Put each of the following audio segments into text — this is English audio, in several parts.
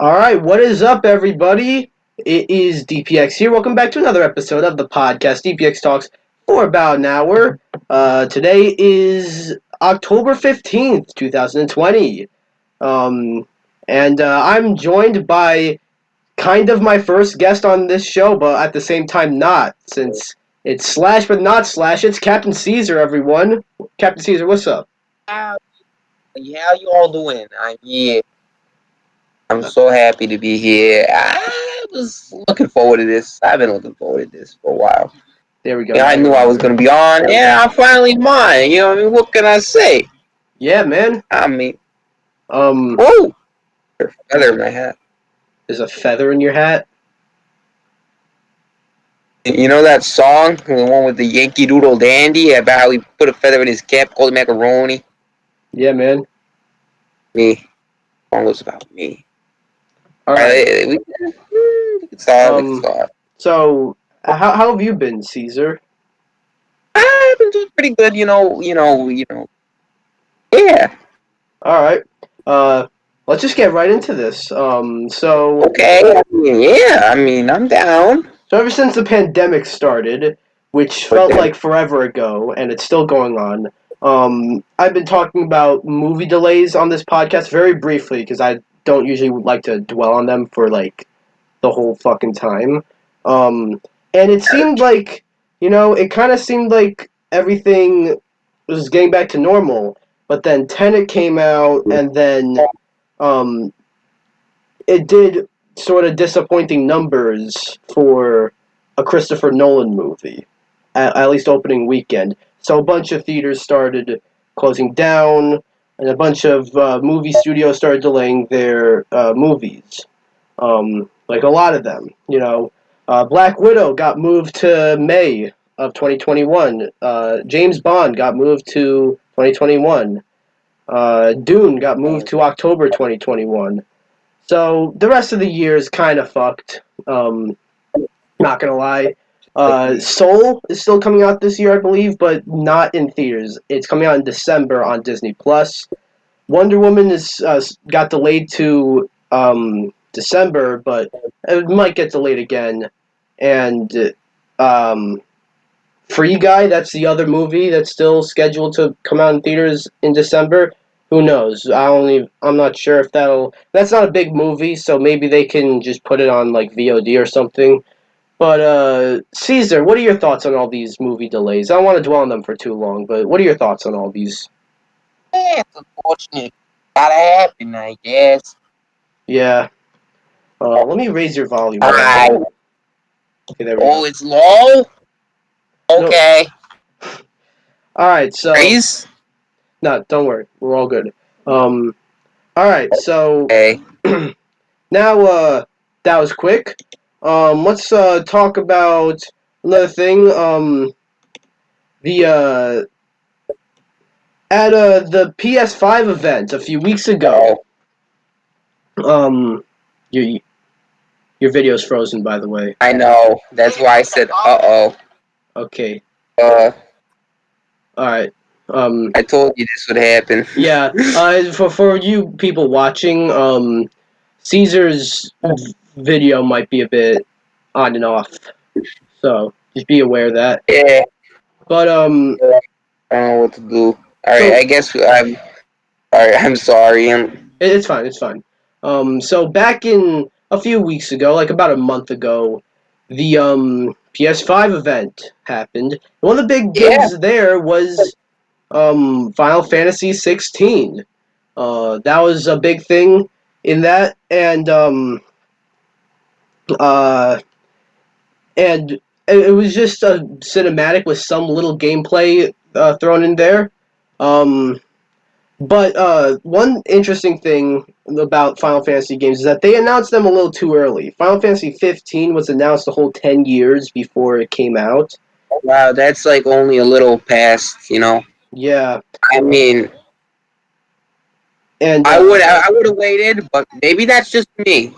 All right, what is up, everybody? It is DPX here. Welcome back to another episode of the podcast, DPX Talks, for about an hour. Today is October 15th, 2020. I'm joined by kind of my first guest on this show, but at the same time not, since it's Slash but not Slash. It's Captain Caesar, everyone. Captain Caesar, what's up? How you all doing? I'm so happy to be here. I was looking forward to this. I've been looking forward to this for a while. There we go. Yeah, I knew I was gonna be on. Yeah, I'm finally mine. You know what I mean? What can I say? Yeah, man. I mean, Um, oh, there's a feather in my hat. there's a feather in your hat. You know that song, the one with the Yankee Doodle Dandy, about how he put a feather in his cap, called him macaroni? Yeah, man. Me. The song was about me. All right. We can start. So, how have you been, Caesar? I've been doing pretty good. Yeah. All right. Let's just get right into this. Okay. I'm down. So ever since the pandemic started, which felt like forever ago, and it's still going on, I've been talking about movie delays on this podcast very briefly because I don't usually like to dwell on them for like the whole fucking time. And it seemed like, it kind of seemed like everything was getting back to normal. But then Tenet came out, and then um, it did sort of disappointing numbers for a Christopher Nolan movie, at least opening weekend. So a bunch of theaters started closing down, and a bunch of movie studios started delaying their movies. Like a lot of them, Black Widow got moved to May of 2021. James Bond got moved to 2021. Dune got moved to October 2021. So the rest of the year is kind of fucked. Not gonna lie. Soul is still coming out this year, I believe, but not in theaters. It's coming out in December on Disney Plus. Wonder Woman is got delayed to December, but it might get delayed again. And um, Free Guy, that's the other movie that's still scheduled to come out in theaters in December. Who knows? I'm not sure if that's not a big movie, so maybe they can just put it on like VOD or something. But Caesar, what are your thoughts on all these movie delays? I don't want to dwell on them for too long, but what are your thoughts on all these? Yeah, it's unfortunate. Gotta happen, I guess. Yeah. Let me raise your volume. Alright. Okay, there we go. Oh, it's low? No. Okay. Alright, so... Raise? No, don't worry. We're all good. Alright, so... Okay. Now, that was quick. Let's talk about another thing. At the PS5 event a few weeks ago. Your video's frozen, by the way. I know. That's why I said, uh-oh. Okay. All right. I told you this would happen. Yeah. For you people watching, Caesar's video might be a bit on and off, so just be aware of that. Yeah. But I don't know what to do. All right. So, I guess I'm. All right. I'm sorry. It's fine. It's fine. So back in a few weeks ago, like about a month ago, the PS5 event happened. One of the big games there was Final Fantasy 16. That was a big thing in that, and it was just a cinematic with some little gameplay thrown in there. But one interesting thing about Final Fantasy games is that they announced them a little too early. Final Fantasy 15 was announced a whole 10 years before it came out. Wow, that's like only a little past, Yeah. I mean, and I would have waited, but maybe that's just me,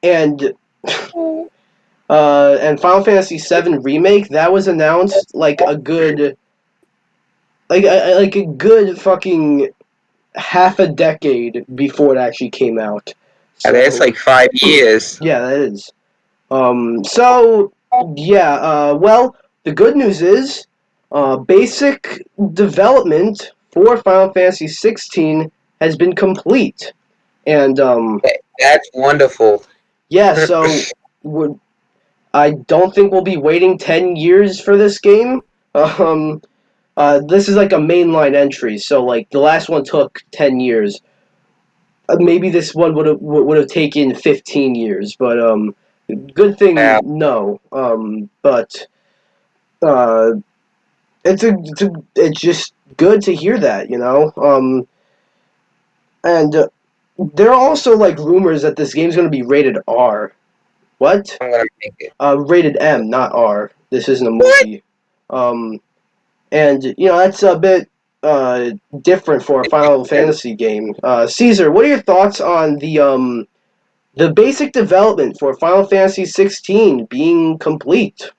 And Final Fantasy 7 remake, that was announced like a good fucking half a decade before it actually came out. Yeah, that's So like 5 years. yeah, that is. So yeah. Well, the good news is, basic development for Final Fantasy 16 has been complete, and That's wonderful. yeah. So we're, I don't think we'll be waiting 10 years for this game. Um, this is like a mainline entry, so like the last one took 10 years. Maybe this one would have taken 15 years, but good thing Wow. no. But uh, it's just good to hear that, you know. And there are also like rumors that this game's going to be rated R. What? I'm gonna make it. Rated M, not R. This isn't a What? movie. Um, and you know that's a bit different for a Final Fantasy game. Caesar, what are your thoughts on the basic development for Final Fantasy 16 being complete?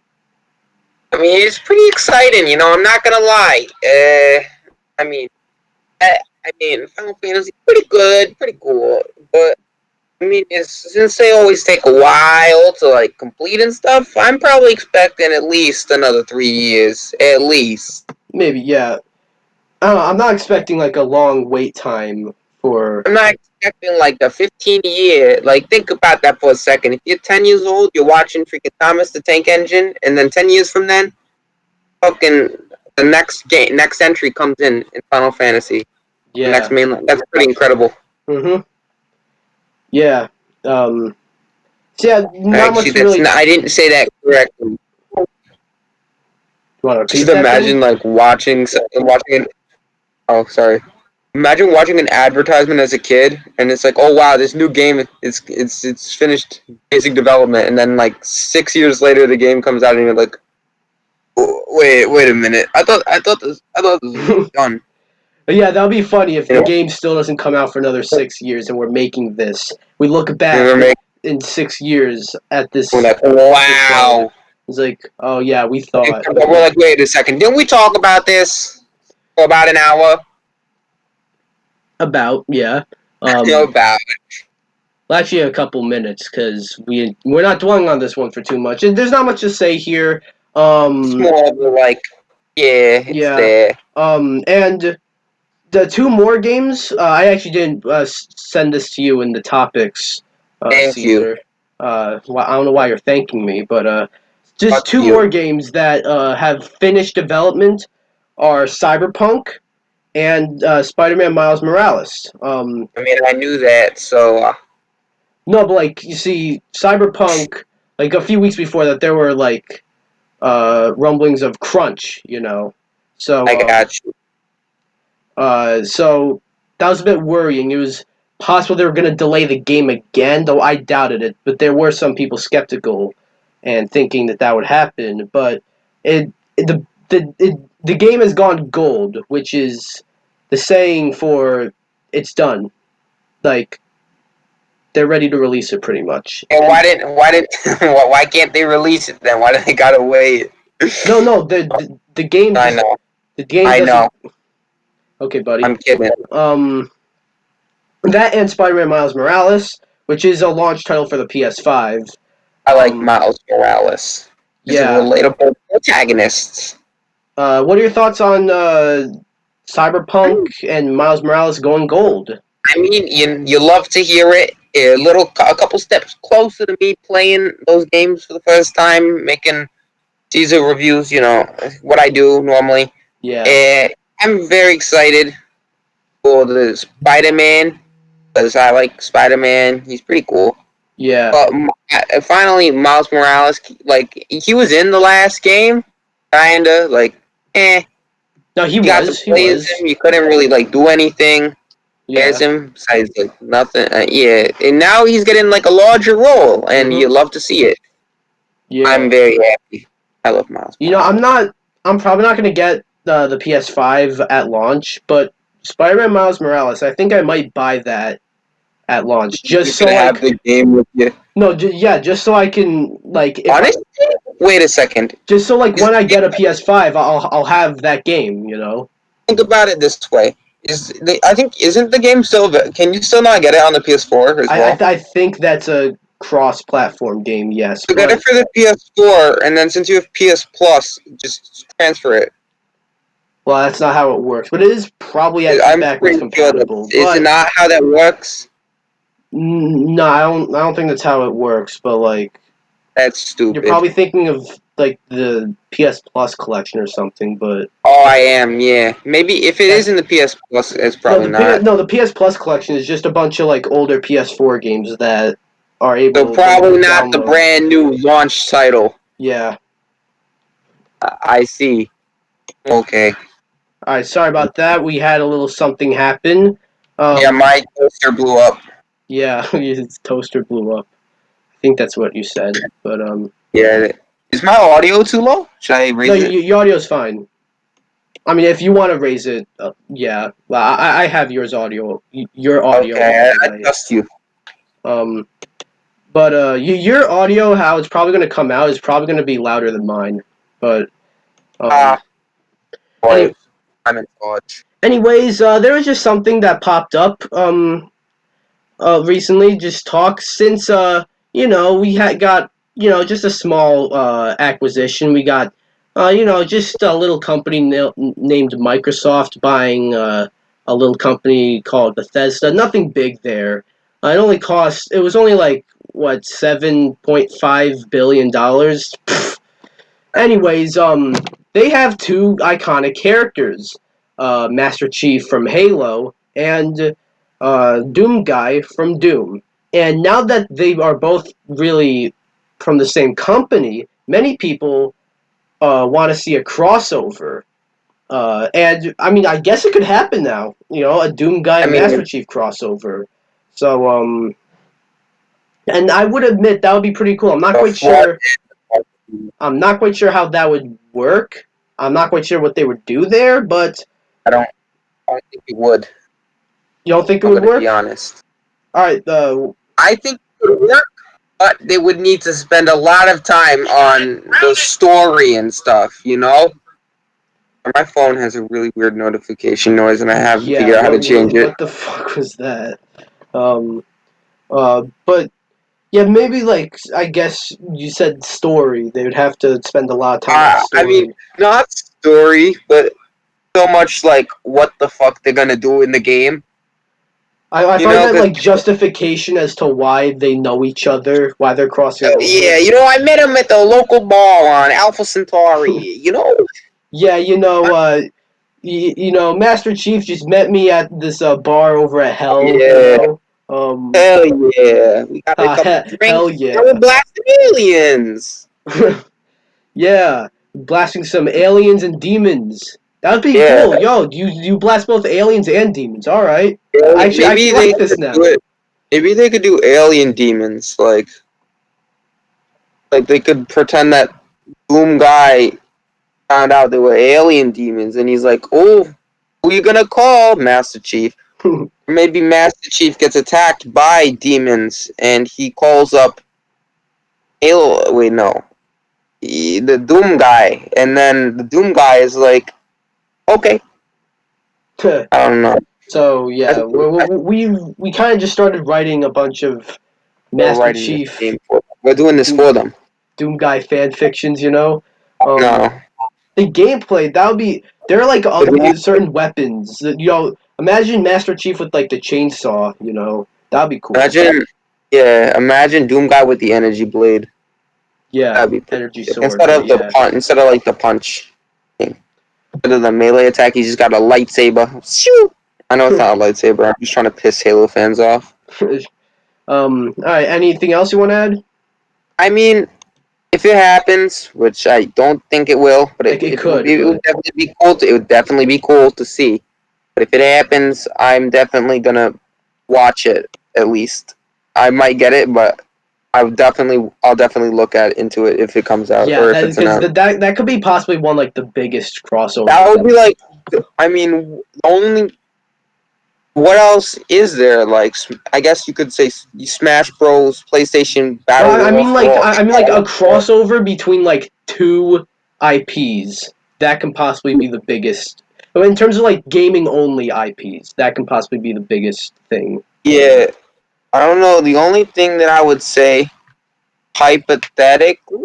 I mean, it's pretty exciting. I'm not gonna lie. I mean, Final Fantasy pretty good, pretty cool, but I mean, since they always take a while to like complete and stuff, I'm probably expecting at least another 3 years, at least. Maybe, yeah. I don't know, I'm not expecting like a long wait time for. I'm not expecting like a 15-year. Like, think about that for a second. If you're 10 years old, you're watching freaking Thomas the Tank Engine, and then 10 years from then, fucking the next entry comes in Final Fantasy. The next Yeah. mainline. That's pretty incredible. Mm-hmm. Yeah. Um. So yeah, not Actually, much to really. I didn't say that correctly. You want to Just repeat that then? imagine like watching. Oh, sorry. Imagine watching an advertisement as a kid, and it's like, oh wow, this new game, it's finished basic development, and then like 6 years later, the game comes out, and you're like, oh, wait a minute, I thought this was done. But yeah, that would be funny if You the know, game still doesn't come out for another 6 years and we're making this. We look we back were making in 6 years at we're this. like, Show. wow. It's like, oh yeah, we And thought we're like, wait a second, didn't we talk about this for about an hour? about yeah. Um, About well, actually, a couple minutes because we're not dwelling on this one for too much. And there's not much to say here. it's Um, more of a, like, yeah, it's yeah. there. And the two more games. I actually didn't send this to you in the topics, Thank you. Caesar. I don't know why you're thanking me, but just Fuck two you. more games that have finished development are Cyberpunk and Spider-Man Miles Morales. I mean, I knew that, so No, but like you see, Cyberpunk, like a few weeks before that, there were like rumblings of crunch, you know. I So got you. so that was a bit worrying. It was possible they were going to delay the game again, though I doubted it. But there were some people skeptical and thinking that that would happen. But the game has gone gold, which is the saying for it's done. Like they're ready to release it pretty much. And why can't they release it then? Why do they gotta wait? No, the game I just know, the game I know. doesn't. Okay, buddy. I'm kidding. That and Spider-Man Miles Morales, which is a launch title for the PS5. I like Um, Miles Morales. He's a yeah. relatable protagonist. What are your thoughts on Cyberpunk and Miles Morales going gold? I mean, you love to hear it. A couple steps closer to me playing those games for the first time, making teaser reviews. What I do normally. Yeah, Uh, I'm very excited for the Spider-Man because I like Spider-Man. He's pretty cool. yeah. But finally, Miles Morales, like he was in the last game, kinda like, No, he you got to was. He play as was. him. You couldn't really like do anything as Yeah. him besides like nothing. Yeah, and now he's getting like a larger role, and Mhm. you love to see it. Yeah. I'm very happy. I love Miles You know, I'm Morales. not. I'm probably not going to get the PS5 at launch, but Spider-Man Miles Morales, I think I might buy that at launch You just could so have like the game with you. no, yeah, just so I can like if I, Honestly, wait a second. just so like when I get a PS5, I'll have that game. You know. Think about it this way. I think isn't the game still? Can you still not get it on the PS4 as well? I think that's a cross-platform game, yes, So get but it for the PS4, and then since you have PS Plus, just transfer it. well, that's not how it works. But it is probably actually I'm backwards pretty sure that compatible. is it But not how that works? no, I don't think that's how it works. But like, That's you're stupid. probably thinking of like the PS Plus collection or something. But Oh, I am. Yeah, maybe if it is that's in the PS Plus, it's no probably not. the PS Plus collection is just a bunch of like older PS4 games that are So able to probably not the download. brand new launch title. Yeah. I see. Okay. All right. Sorry about that. We had a little something happen. Yeah, my toaster blew up. Yeah, his toaster blew up. I think that's what you said. But Yeah. Is my audio too low? Should I no, raise it? your audio's fine. I mean, if you want to raise it, yeah. Well, I have your audio Okay, all the I way. trust you. Um, but your audio, how it's probably going to come out, is probably going to be louder than mine. But Ah, boy, any, I'm in charge. anyways, there was just something that popped up recently. Just talk since we had got just a small acquisition. We got just a little company named Microsoft buying a little company called Bethesda. Nothing big there. It was only like what $7.5 billion. Anyways, they have two iconic characters, Master Chief from Halo and Doom Guy from Doom. And now that they are both really from the same company, many people want to see a crossover. And I mean, I guess it could happen now. A Doom Guy I and mean, Master Chief crossover. So, and I would admit that would be pretty cool. the flaw. I'm not quite sure how that would work. I'm not quite sure what they would do there, but I don't think it would. you don't think it I'm would gonna be work? honest. All right. I think it would work, but they would need to spend a lot of time on the story and stuff. My phone has a really weird notification noise, and I haven't Yeah. figured out how to change it. What the fuck was that? Um. But yeah, maybe like I guess you said story. They would have to spend a lot of time on the I mean, story. not story, but so much like what the fuck they're gonna do in the game. I thought you meant Because like justification as to why they know each other, why they're crossing over. yeah, I met him at the local bar on Alpha Centauri. Yeah, Master Chief just met me at this bar over at Hell. Yeah, Um, hell yeah, we got a couple hell drinks. Now we're yeah. blasting aliens. Yeah, blasting some aliens and demons. That would be Yeah, cool. Yo, you blast both aliens and demons. All right. I maybe actually they like this could do now. it. Maybe they could do alien demons, like they could pretend that Boom guy found out they were alien demons, and he's like, "Oh, who you gonna call, Master Chief?" Maybe Master Chief gets attacked by demons, and he calls up Halo. Wait, no, the Doom guy, and then the Doom guy is like, "Okay, I don't know." So That's yeah, what we kind of just started writing a bunch of we're Master writing this Chief game for. We're doing this Doom, for them. Doom Guy fan fictions. No, The gameplay that would be there are like certain weapons that imagine Master Chief with like the chainsaw. That'd be cool. imagine Doom guy with the energy blade. Yeah, That'd be pretty energy sick. sword. Yeah. Instead of like the punch thing, instead of the melee attack, he's just got a lightsaber. Shoo! I know it's not a lightsaber. I'm just trying to piss Halo fans off. All right. Anything else you want to add? I mean, if it happens, which I don't think it will, but It could, it would but definitely be cool. It would definitely be cool to see. But if it happens, I'm definitely gonna watch it at least. I might get it, but I'll definitely look into it if it comes out yeah, or if that it's because announced. that could be possibly one like the biggest That crossovers. would be like, I mean, only. What else is there? Like, I guess you could say Smash Bros, PlayStation Battle Well, I mean like Royale. I mean like a crossover between like two IPs that can possibly be the biggest. in terms of like gaming only IPs, that can possibly be the biggest thing. Yeah, I don't know. The only thing that I would say, hypothetically,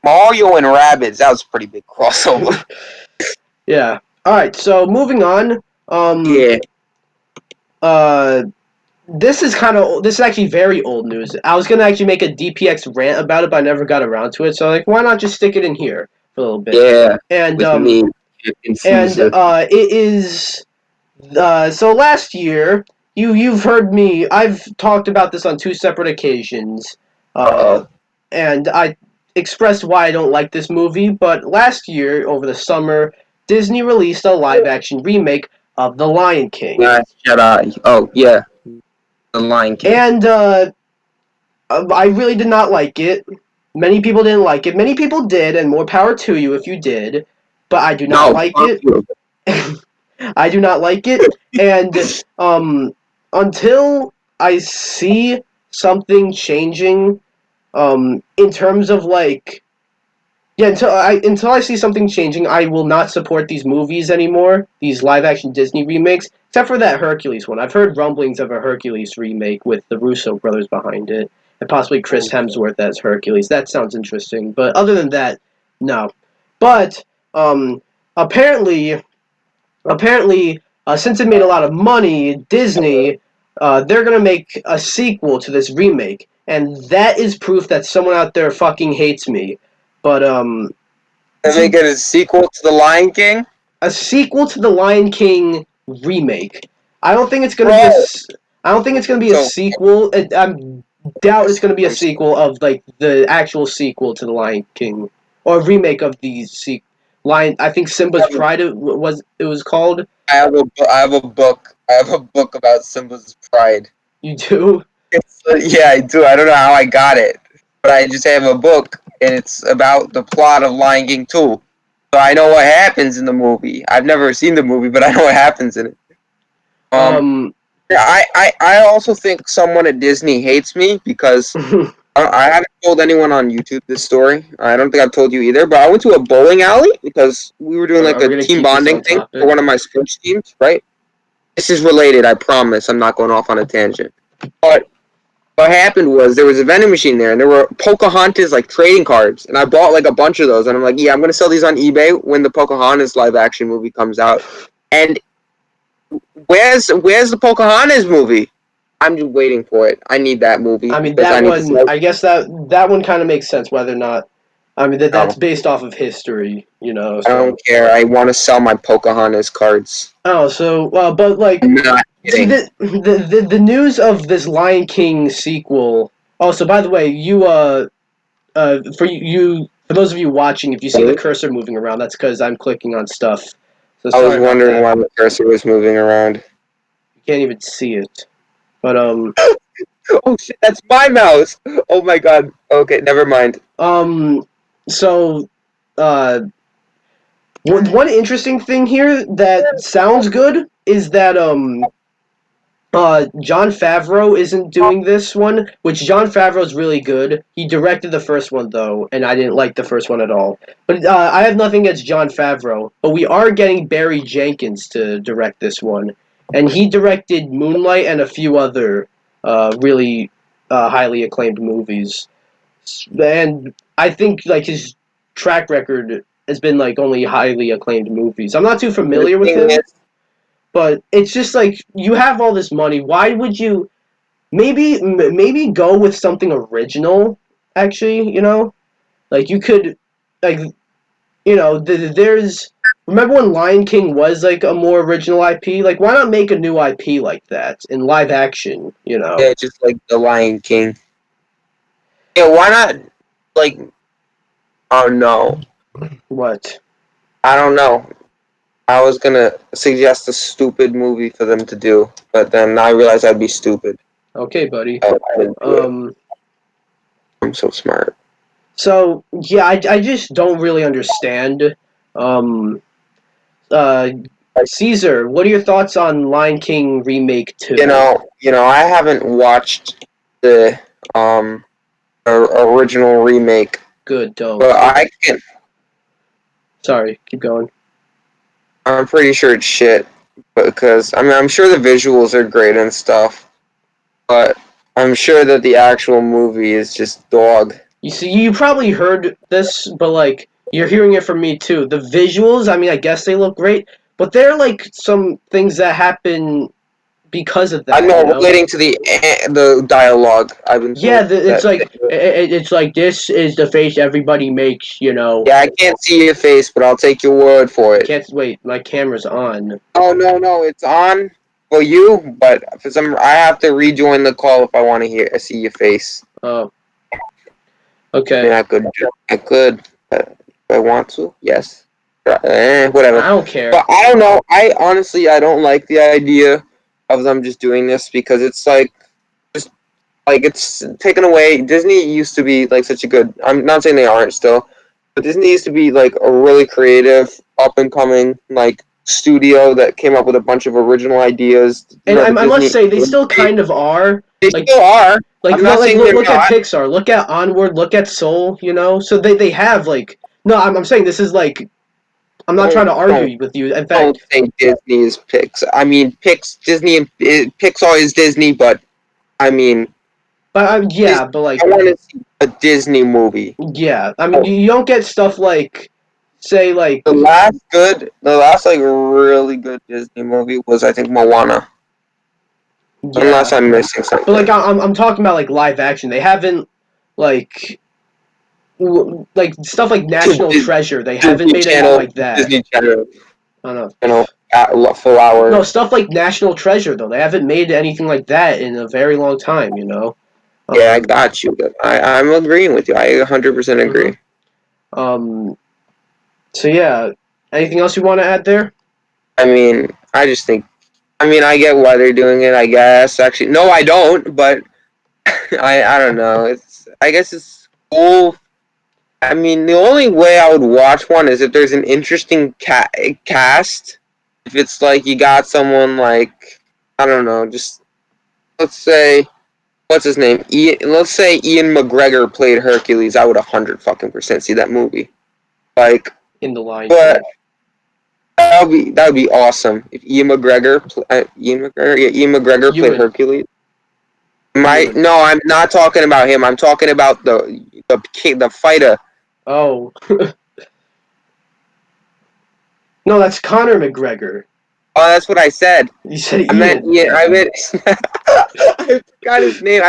Mario and Rabbids, that was a pretty big crossover. Yeah. All right. So moving on. Yeah. Uh, this is actually very old news. I was gonna actually make a DPX rant about it, but I never got around to it. So like, why not just stick it in here for a little bit? Yeah. And With me, Caesar. it is. So last year, you've heard me. I've talked about this on two separate occasions. Uh, Uh-oh. and I expressed why I don't like this movie. But last year, over the summer, Disney released a live-action remake of The Lion King, Last Jedi. Oh, yeah. The Lion King. and I really did not like it. Many people didn't like it. Many people did, and more power to you if you did. But I do not No, like fuck it. you. I do not like it, and until I see something changing, in terms of like, yeah, until I see something changing, I will not support these movies anymore. These live action Disney remakes, except for that Hercules one. I've heard rumblings of a Hercules remake with the Russo brothers behind it, and possibly Chris Hemsworth as Hercules. That sounds interesting, but other than that, no. But apparently since it made a lot of money, Disney, they're gonna make a sequel to this remake, and that is proof that someone out there fucking hates me. But They make it a sequel to The Lion King? a sequel to the Lion King remake. I don't think it's gonna be Bro! I don't think it's gonna be a So, sequel. I doubt it's gonna be a sequel of like the actual sequel to the Lion King or a remake of the Lion. I think Simba's Pride it was called. I have a book. I have a book about Simba's Pride. You do? Yeah, I do. I don't know how I got it, but I just have a book, and it's about the plot of Lion King 2. So I know what happens in the movie. I've never seen the movie, but I know what happens in it. Um, Um. yeah, I also think someone at Disney hates me because I haven't told anyone on YouTube this story. I don't think I've told you either, but I went to a bowling alley because we were doing like Are we a gonna team keep this bonding on thing topic? for one of my sports teams, right? This is related, I promise. I'm not going off on a tangent. But what happened was there was a vending machine there, and there were Pocahontas like trading cards, and I bought like a bunch of those, and I'm like, yeah, I'm gonna sell these on eBay when the Pocahontas live action movie comes out. And where's the Pocahontas movie? I'm just waiting for it. I need that movie I mean because that I need to one. sell. I guess that one kind of makes sense. Whether or not, I mean that's No, based off of history, I So don't care. I want to sell my Pocahontas cards. but like, I'm not see kidding. the news of this Lion King sequel. Oh, so by the way, for those of you watching, if you see the cursor moving around, that's because I'm clicking on stuff. So I was sorry about wondering that. why the cursor was moving around. You can't even see it, but Oh shit, that's my mouse. Oh my god. Okay, never mind. so uh. One interesting thing here that sounds good is that Jon Favreau isn't doing this one, which Jon Favreau's really good. He directed the first one though, and I didn't like the first one at all. But I have nothing against Jon Favreau, but we are getting Barry Jenkins to direct this one, and he directed Moonlight and a few other really highly acclaimed movies. And I think like his track record has been like only highly acclaimed movies. I'm not too The familiar with thing him, is, but it's just like you have all this money. Why would you maybe go with something original? Actually, like you could like there's remember when Lion King was like a more original IP? Like why not make a new IP like that in live action? yeah, just like the Lion King. Yeah, why not? Like, oh no, What? I don't know. I was gonna suggest a stupid movie for them to do, but then I realized I'd be stupid. Okay, buddy. Oh, I didn't do it. Um. I'm so smart. So yeah, I just don't really understand. Um, uh, Caesar, what are your thoughts on Lion King remake two? I haven't watched the original remake, Good, don't. but I can. Sorry, keep going. I'm pretty sure it's shit. Because, I mean, I'm sure the visuals are great and stuff. But I'm sure that the actual movie is just dog. You see, you probably heard this, but like you're hearing it from me too. The visuals, I mean, I guess they look great, but they're like some things that happen because of I that, you know, know? relating to the dialogue, I've been Yeah, told that. it's like this is the face everybody makes, you know. Yeah, I can't see your face, but I'll take your word for it. Can't wait, my camera's on. Oh no, it's on for you, but for some, I have to rejoin the call if I want to see your face. Oh, I okay. mean, I could, if I want to. Yes, I whatever. don't care. But I don't know. I honestly, I don't like the idea of them just doing this because it's like, just like it's taken away. Disney used to be like such a good. I'm not saying they aren't still, but Disney used to be like a really creative, up and coming like studio that came up with a bunch of original ideas. You And know, the I must Disney. say they still kind of are. They Like still are. I'm not saying they're look at not. Pixar, look at Onward, look at Soul, you know? So they have like no, I'm saying this is like I'm not trying Don't to don't argue with you. In don't fact, think Disney is Pixar. I mean, Disney and Pixar is Disney, but I mean, but Dis- yeah, but like I want to see a Disney movie. yeah, I mean Oh, you don't get stuff like say like the last like really good Disney movie was I think Moana. yeah, Unless I'm missing but like something. I'm talking about like live action. They haven't like like stuff like National Treasure. They haven't made anything like that. Disney Channel, I don't know. full No, hour. stuff like National Treasure though. They haven't made anything like that in a very long time, you know. Yeah, I Um, got you. I'm agreeing with you. I 100% mhm. agree. um so yeah, anything else you want to add there? I mean, I just think. I mean, I get why they're doing it. I guess actually, no, I don't. But I don't know. I guess it's cool. I mean, the only way I would watch one is if there's an interesting cast. If it's like you got someone like I don't know, just let's say what's his name? Let's say Ian McGregor played Hercules. I would 100% see that movie. Like, In the Lion but King. that would be awesome if Ian McGregor played Ewan. Hercules. Ewan. No, I'm not talking about him. I'm talking about the fighter. Oh. No, that's Conor McGregor. Oh, that's what I said. You said I meant Ian. Ian. I meant. I forgot his name.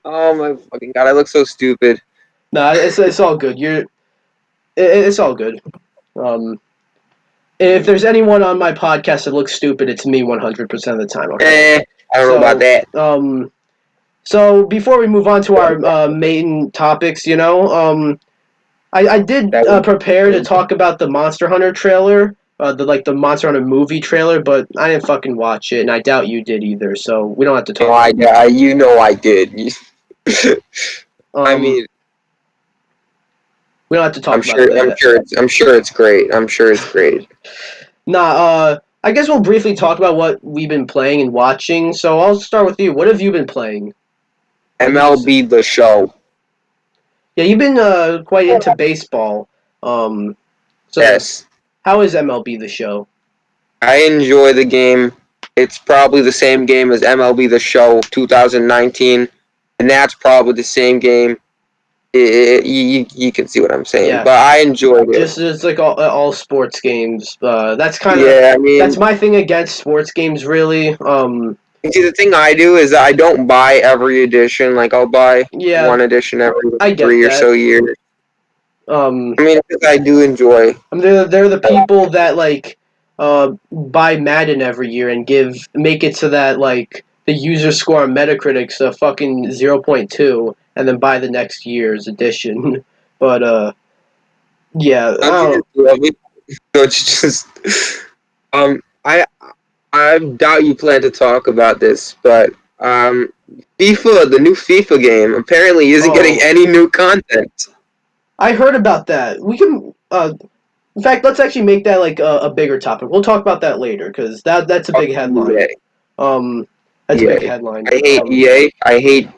Oh my fucking god! I look so stupid. No, it's all good. It's all good. Um if there's anyone on my podcast that looks stupid, it's me 100% of the time, okay? I don't know about So, that. so before we move on to our main topics, you know, I did That would. prepare to talk about the Monster Hunter trailer, the Monster Hunter movie trailer, but I didn't fucking watch it, and I doubt you did either. So we don't have to No, talk about that. you know I did. I Um, mean, we don't have to talk about that. I'm sure it's great. I'm sure it's great. Nah, I guess we'll briefly talk about what we've been playing and watching. So I'll start with you. What have you been playing? What have you been? MLB the show. Yeah, you've been quite into baseball. Um, so Yes, how is MLB the show? I enjoy the game. It's probably the same game as MLB the show 2019, and that's probably the same game. You can see what I'm saying, Yeah, but I enjoyed it. just like all sports games. That's kind of Yeah, I that's mean, my thing against sports games, really. see, the thing I do is I don't buy every edition. Like I'll buy Yeah, one edition every I get 3 or so that. years. Um, I mean, because I do enjoy. I mean, they're the people that like buy Madden every year and make it so that like the user score on Metacritic's a fucking 0.2, and then buy the next year's edition. But yeah, I Don't you don't. just love it? Don't you just? Um, I I doubt you plan to talk about this, but FIFA, the new FIFA game, apparently isn't getting Oh, any new content. I heard about that. We can. In fact, let's actually make that like a bigger topic. We'll talk about that later because that's a Fuck big headline. EA. Um, that's a big EA. headline. I hate EA. I hate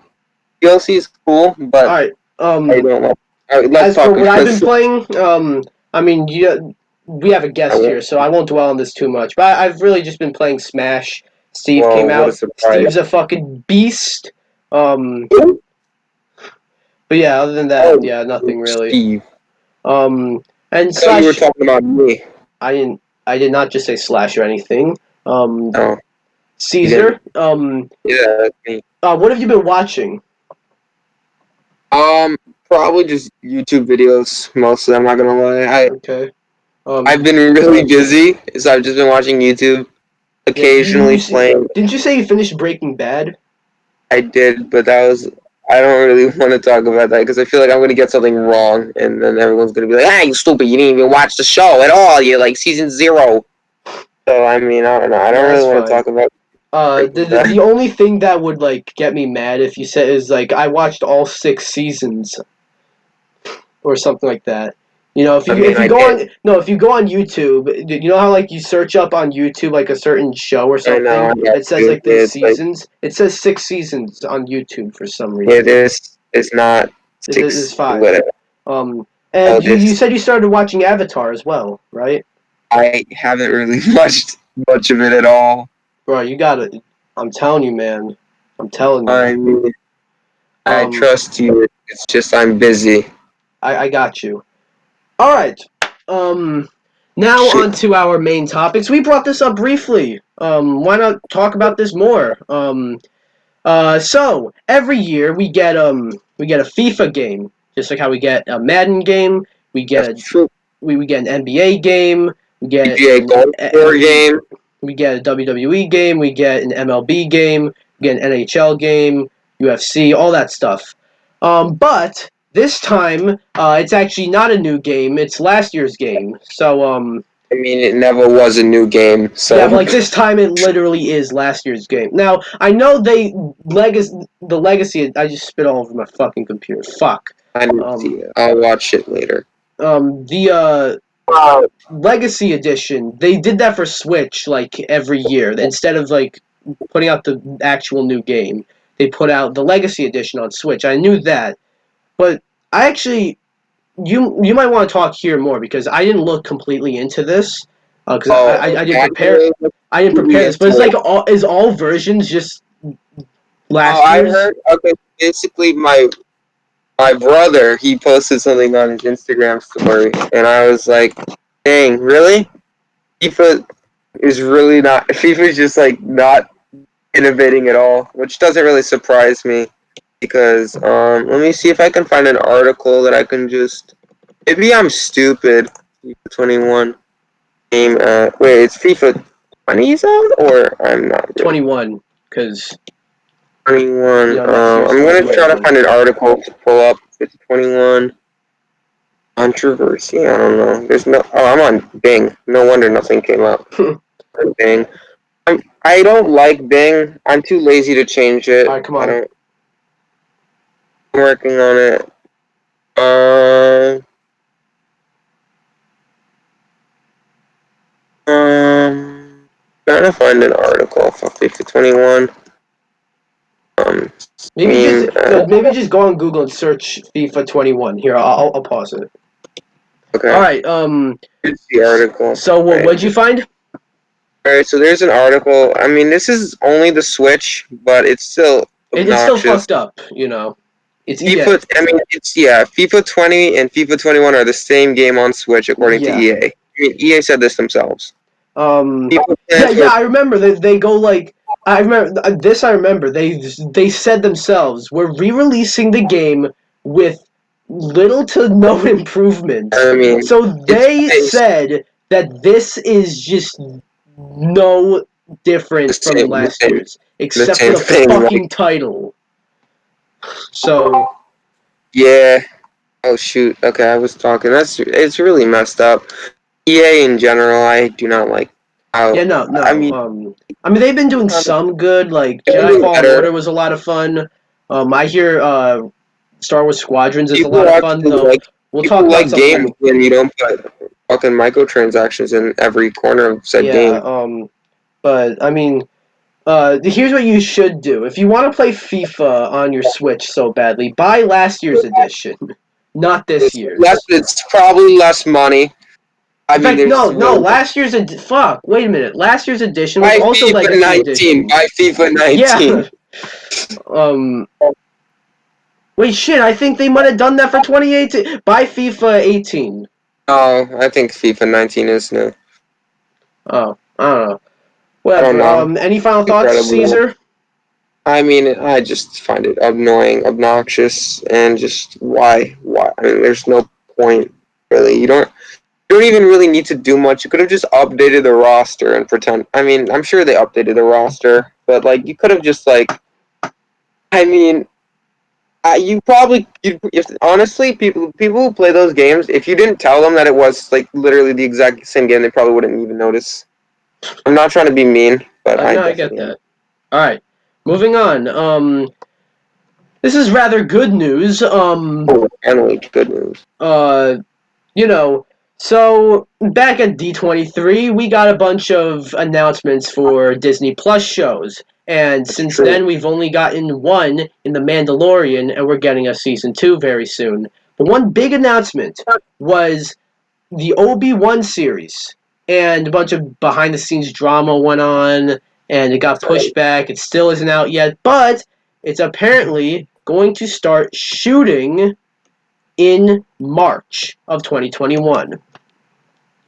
DLC is cool, All but right. I don't know. All right, let's As for talk what about I've been this. playing, I mean, yeah, we have a guest here, so I won't dwell on this too much. But I've really just been playing Smash. Steve came What a out. surprise! Steve's a fucking beast. But yeah, other than that, Oh, yeah, nothing really. Steve. And I thought you were Slash, talking about me. I did not just say Slash or anything. No, you Caesar, didn't. Yeah, that's me. what have you been watching? Probably just YouTube videos mostly. I'm not gonna lie. Okay. I've been really busy, so I've just been watching YouTube, Yeah, occasionally playing. didn't you say you finished Breaking Bad? I did, but that was. I don't really want to talk about that because I feel like I'm gonna get something wrong, and then everyone's gonna be like, "Ah, you stupid! You didn't even watch the show at all. You're like season 0." So I mean, I don't know. I No, don't that's really want to fine. talk about The, Breaking the Bad. the only thing that would like get me mad if you said is like I watched all 6 seasons or something like that. You know, I mean, if you I go did. on if you go on YouTube, you know how like you search up on YouTube like a certain show or I know. something, I got it says you. like the It's like seasons. It says 6 seasons on YouTube for some it reason. is. It's not It's 6. five. Whatever. Oh, And you this. said you started watching Avatar as well, right? I haven't really watched much of it at all. Bro, you gotta. I'm telling you, man. I'm telling you. I mean, I Um, trust you. It's just I'm busy. I got you. All right. Um, now on Shit. to our main topics. We brought this up briefly. Why not talk about this more? So every year we get a FIFA game, just like how we get a Madden game. We get That's a true. we get an NBA game. We get PGA an Golf Tour game. we get a WWE game. We get an MLB game. We get an NHL game. UFC, all that stuff. But this time, it's actually not a new game. It's last year's game. So I mean, it never was a new game, yeah, but so like this time it literally is last year's game. Now I know the legacy. I just spit all over my fucking computer. Fuck. I didn't see Um, it. I'll watch it later. the Wow. Legacy Edition. They did that for Switch like every year. Instead of like putting out the actual new game, they put out the Legacy Edition on Switch. I knew that, but I actually you might want to talk here more because I didn't look completely into this because Oh, I didn't I prepare. was I didn't prepare completely this, but into it's it. like all versions just Oh, last I year's. heard. Okay, basically, my brother he posted something on his Instagram story, and I was like, "Dang, really? FIFA is really not. FIFA is just like not innovating at all," which doesn't really surprise me because let me see if I can find an article that I can just. Maybe I'm stupid. FIFA 21 game. Wait, it's FIFA 20 out or I'm not really. 21 because 21. next year's I'm gonna try to 2021. find an article to pull up. It's 21. Controversy. I don't know. There's no. Oh, I'm on Bing. No wonder nothing came up on Bing. I don't like Bing. I'm too lazy to change All it. right, come I on. don't. I'm working on it. Um. Trying to find an article for FIFA 21. Um. I Maybe just mean, maybe just go on Google and search FIFA 21. Here, I'll pause it. All okay. right. Here's the article. So Right. what'd you find? All right. So there's an article. I mean, this is only the Switch, but it's still It's still obnoxious. fucked up. You know, it's EA. FIFA. I mean, it's FIFA 20 and FIFA 21 are the same game on Switch according to Yeah. EA. I mean, EA said this themselves. FIFA Yeah, fans yeah. were I remember they go like. I remember this. I remember they said themselves, "We're re-releasing the game with little to no improvements." I mean, So it's they based said that this is just no the different from same, the last same, year's, except for same the thing. Like, fucking title. So yeah. Oh shoot. Okay, I was talking. It's really messed up. EA in general, I do not like how. yeah, no, I no. mean, I mean they've been doing some good. Like they've been Jedi doing Fallen better. Order was a lot of fun. I hear Star Wars Squadrons is a lot People of fun. actually Though like we'll talk people about like games something. when you don't put fucking microtransactions in every corner of said Yeah. game. But I mean, here's what you should do if you want to play FIFA on your Switch so badly. Buy last year's edition, not this It's less. year's. It's probably less money. In fact, no. Last year's fuck. Wait a minute. Last year's edition was Buy also FIFA Legacy 19. Edition. Buy FIFA 19. Yeah. Wait, shit. I think they might have done that for 2018. Buy FIFA 18. Oh, I think FIFA 19 is new. Oh, I don't know. I don't Whatever. know. Any final thoughts, Incredibly. Caesar? I mean, I just find it annoying, obnoxious, and just why? Why? I mean, there's no point really. You don't even really need to do much. You could have just updated the roster and pretend. I mean, I'm sure they updated the roster, but like you could have just like. I mean, you probably if honestly people who play those games, if you didn't tell them that it was like literally the exact same game, they probably wouldn't even notice. I'm not trying to be mean, but I No, I get definitely am. that. All right, moving on. This is rather good news. Finally, good news. You know, so back at D23, we got a bunch of announcements for Disney Plus shows. And That's since true. then, we've only gotten one in The Mandalorian, and we're getting a season 2 very soon. But one big announcement was the Obi Wan series. And a bunch of behind the scenes drama went on, and it got pushed back. It still isn't out yet, but it's apparently going to start shooting in March of 2021.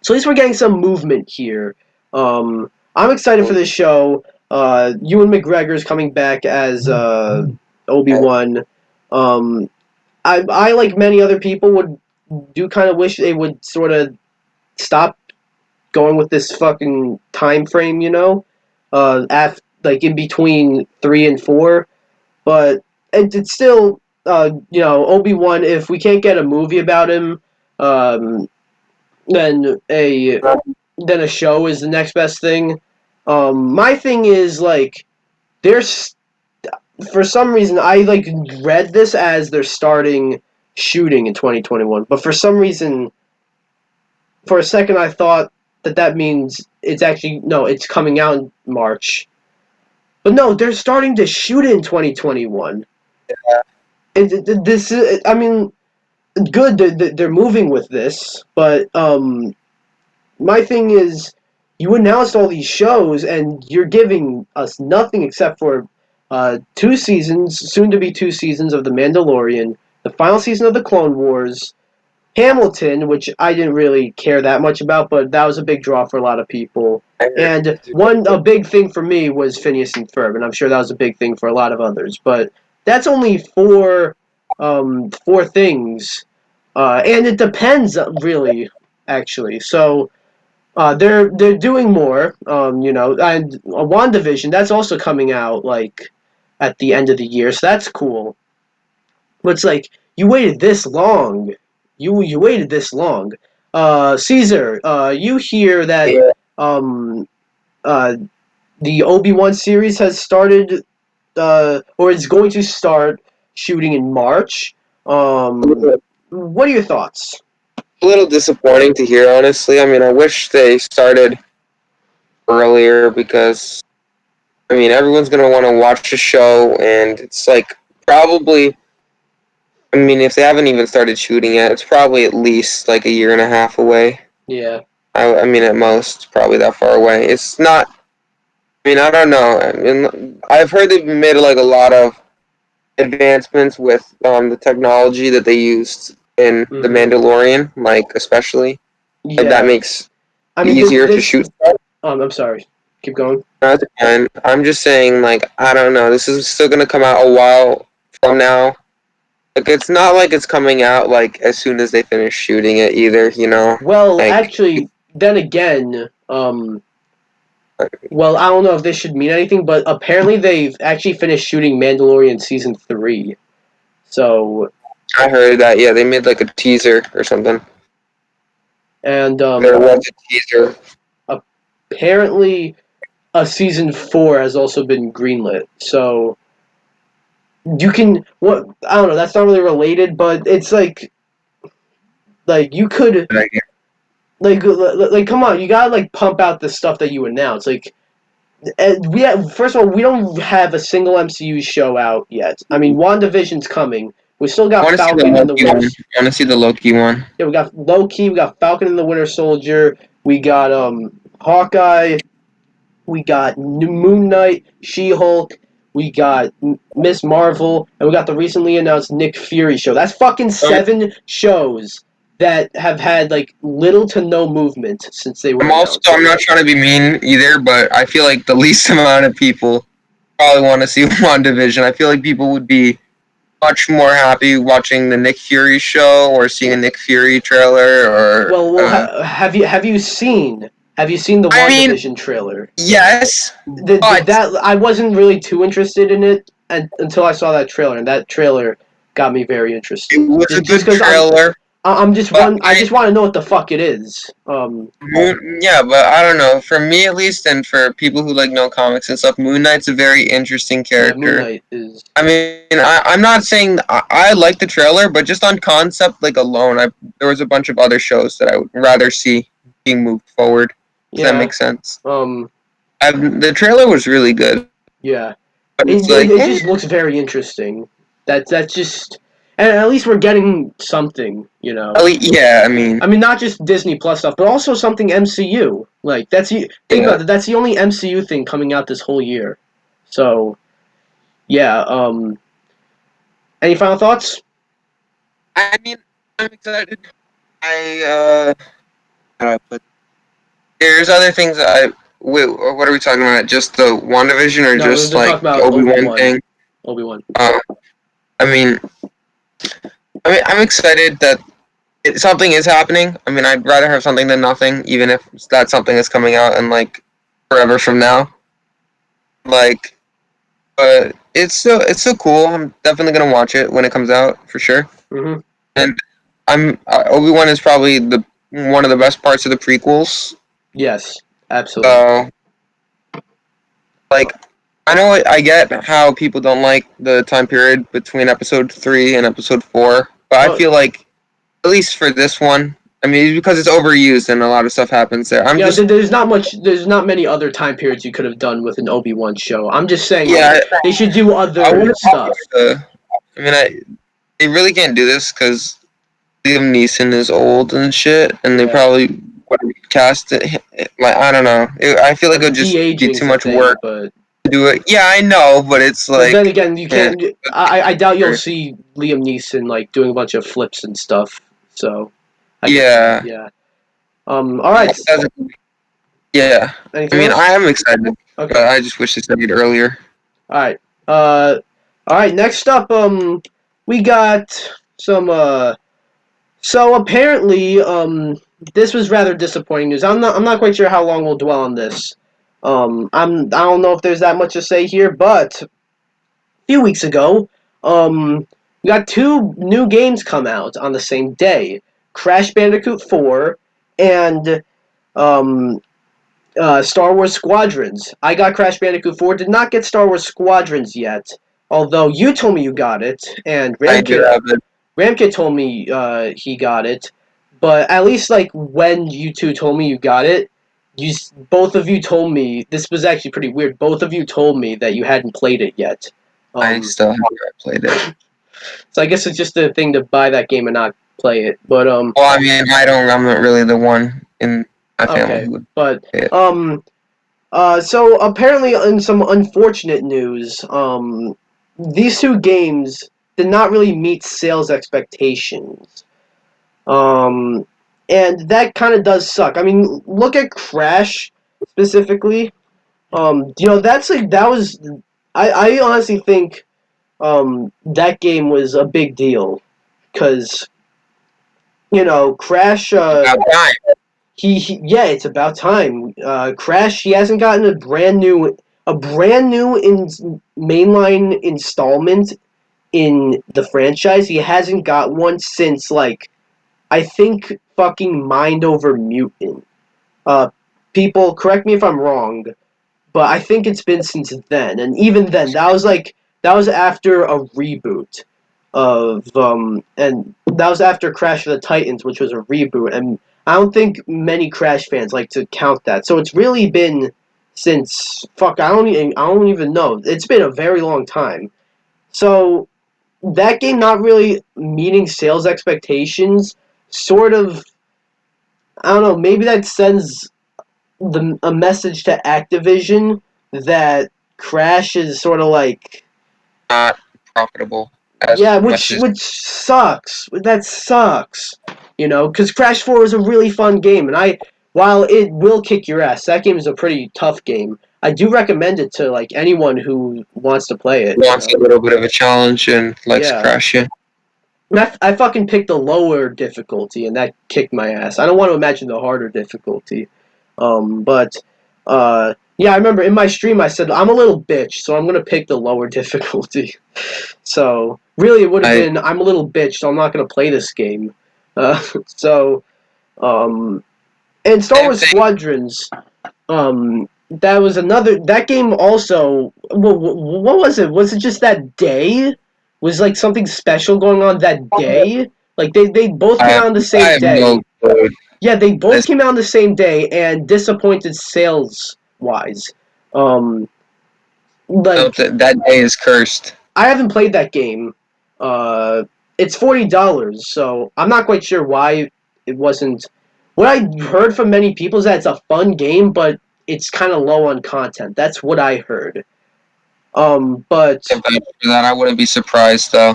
So at least we're getting some movement here. I'm excited for this show. Ewan McGregor's coming back as Obi Wan. I like many other people do kind of wish they would sort of stop going with this fucking time frame, like in between 3 and 4. But it's still, Obi-Wan, if we can't get a movie about him, um, then a show is the next best thing. My thing is, like, there's, for some reason, I, like, read this as they're starting shooting in 2021, but for some reason, for a second, I thought that means it's actually, no, it's coming out in March. But no, they're starting to shoot it in 2021. Yeah. This is, I mean, good. They're moving with this, but my thing is, you announced all these shows, and you're giving us nothing except for 2 seasons, soon to be 2 seasons of The Mandalorian, the final season of the Clone Wars, Hamilton, which I didn't really care that much about, but that was a big draw for a lot of people. And a big thing for me was Phineas and Ferb, and I'm sure that was a big thing for a lot of others. But that's only four things, and it depends really, actually. So they're doing more, and WandaVision, that's also coming out like at the end of the year, so that's cool. But it's like you waited this long. You waited this long. Caesar, you hear that Yeah. uh, the Obi-Wan series has started, or is going to start shooting in March. What are your thoughts? A little disappointing to hear, honestly. I mean, I wish they started earlier because, I mean, everyone's going to want to watch the show, and it's like probably, I mean, if they haven't even started shooting yet, it's probably at least like a year and a half away. Yeah. I mean, at most, probably that far away. It's not, I mean, I don't know. I mean, I've heard they've made like a lot of advancements with the technology that they used in The Mandalorian, like especially. Like that Yeah. makes I it mean, easier to shoot stuff. I'm sorry. Keep going. That's fine. I'm just saying, like, I don't know. This is still gonna come out a while from now. Like, it's not like it's coming out like as soon as they finish shooting it either. You know, Well, like, actually, then again, well, I don't know if this should mean anything, but apparently they've actually finished shooting Mandalorian season 3. So, I heard that. Yeah, they made like a teaser or something. and There was a teaser. apparently a season 4 has also been greenlit. So, you can, what, I don't know, that's not really related, but it's like you could, like come on, you gotta like pump out the stuff that you announce. Like, first of all, we don't have a single MCU show out yet. I mean, WandaVision's coming, We still I got want to see the Falcon and the Loki Winter. one. I want to see the Loki one. Yeah, we got Loki. We got Falcon and the Winter Soldier. We got Hawkeye. We got Moon Knight, She-Hulk. We got Miss Marvel, and we got the recently announced Nick Fury show. That's fucking 7 shows that have had like little to no movement since they were announced. I'm not trying to be mean either, but I feel like the least amount of people probably want to see WandaVision. I feel like people would be much more happy watching the Nick Fury show or seeing a Nick Fury trailer or. Have you seen the I mean, WandaVision trailer? yes, but That I wasn't really too interested in it until I saw that trailer, and that trailer got me very interested. it was a Just good because trailer. I just want to know what the fuck it is. Yeah, but I don't know. For me, at least, and for people who like know comics and stuff, Moon Knight's a very interesting Yeah, Moon character. Knight is. I mean, I'm not saying I like the trailer, but just on concept, like alone, there was a bunch of other shows that I would rather see being moved forward. Does that make sense? The trailer was really good. Yeah. But It just looks very interesting. That's just, and at least we're getting something, you know. Yeah, I mean, not just Disney Plus stuff, but also something MCU. Like think about it. That's the only MCU thing coming out this whole year. So, yeah. Any final thoughts? I mean, I'm excited. How do I put? There's other things that Wait, what are we talking about? Just the WandaVision or No, just we're like talking about the Obi Wan Obi-Wan. thing? Obi-Wan. I mean, I'm excited that something is happening. I mean, I'd rather have something than nothing, even if that something is coming out in like forever from now. Like, but it's still cool. I'm definitely gonna watch it when it comes out for sure. Mm-hmm. And Obi Wan is probably the one of the best parts of the prequels. Yes, absolutely. So, like, I know I get how people don't like the time period between episode 3 and episode 4, but I feel like at least for this one, I mean, because it's overused and a lot of stuff happens there. There's not much. There's not many other time periods you could have done with an Obi-Wan show. I'm just saying, they should do other stuff. They really can't do this because Liam Neeson is old and shit, and they probably would cast it. Like, I don't know. I feel like it would just be too much work to do it. Yeah, I know, but it's like. But then again, you can't. I doubt you'll see Liam Neeson like doing a bunch of flips and stuff. So. Yeah. All right. Yeah. Anything else? I am excited, okay. But I just wish it started earlier. All right. All right. Next up, we got some. So apparently, this was rather disappointing news. I'm not quite sure how long we'll dwell on this. I don't know if there's that much to say here, but a few weeks ago, we got 2 new games come out on the same day: Crash Bandicoot 4 and Star Wars Squadrons. I got Crash Bandicoot 4, did not get Star Wars Squadrons yet, although you told me you got it, and Ramkit told me he got it, but at least like when you two told me you got it, both of you told me, this was actually pretty weird, both of you told me that you hadn't played it yet. I still haven't played it. So I guess it's just a thing to buy that game and not play it, but Well, I mean, I'm not really the one in my family who would but play it. So apparently, in some unfortunate news, these 2 games did not really meet sales expectations. And that kind of does suck. I mean, look at Crash specifically. That was. I honestly think that game was a big deal because Crash. It's about time. Crash, he hasn't gotten a brand new mainline installment in the franchise. He hasn't got one since I think fucking Mind Over Mutant. People correct me if I'm wrong, but I think it's been since then. And even then, that was after a reboot and that was after Crash of the Titans, which was a reboot, and I don't think many Crash fans like to count that. So it's really been since I don't even know. It's been a very long time. So that game not really meeting sales expectations sort of, I don't know, maybe that sends a message to Activision that Crash is sort of like, not profitable as yeah, much as. which sucks. That sucks. Because Crash 4 is a really fun game, and while it will kick your ass, that game is a pretty tough game. I do recommend it to like anyone who wants to play it. Wants a little bit of a challenge and likes Yeah. crashing. I fucking picked the lower difficulty, and that kicked my ass. I don't want to imagine the harder difficulty. But yeah, I remember in my stream I said I'm a little bitch, so I'm gonna pick the lower difficulty. So really, it would have been I'm a little bitch, so I'm not gonna play this game. So um, and Star Wars Squadrons. That was that game also. What was it? Was it just that day? Was like something special going on that day? Like they both came out on the I same have no day. clue. Yeah, they both came out on the same day and disappointed sales wise. Um, like That day is cursed. I haven't played that game. It's $40, so I'm not quite sure why it wasn't. What I heard from many people is that it's a fun game, but it's kind of low on content. That's what I heard. But For that, I wouldn't be surprised though.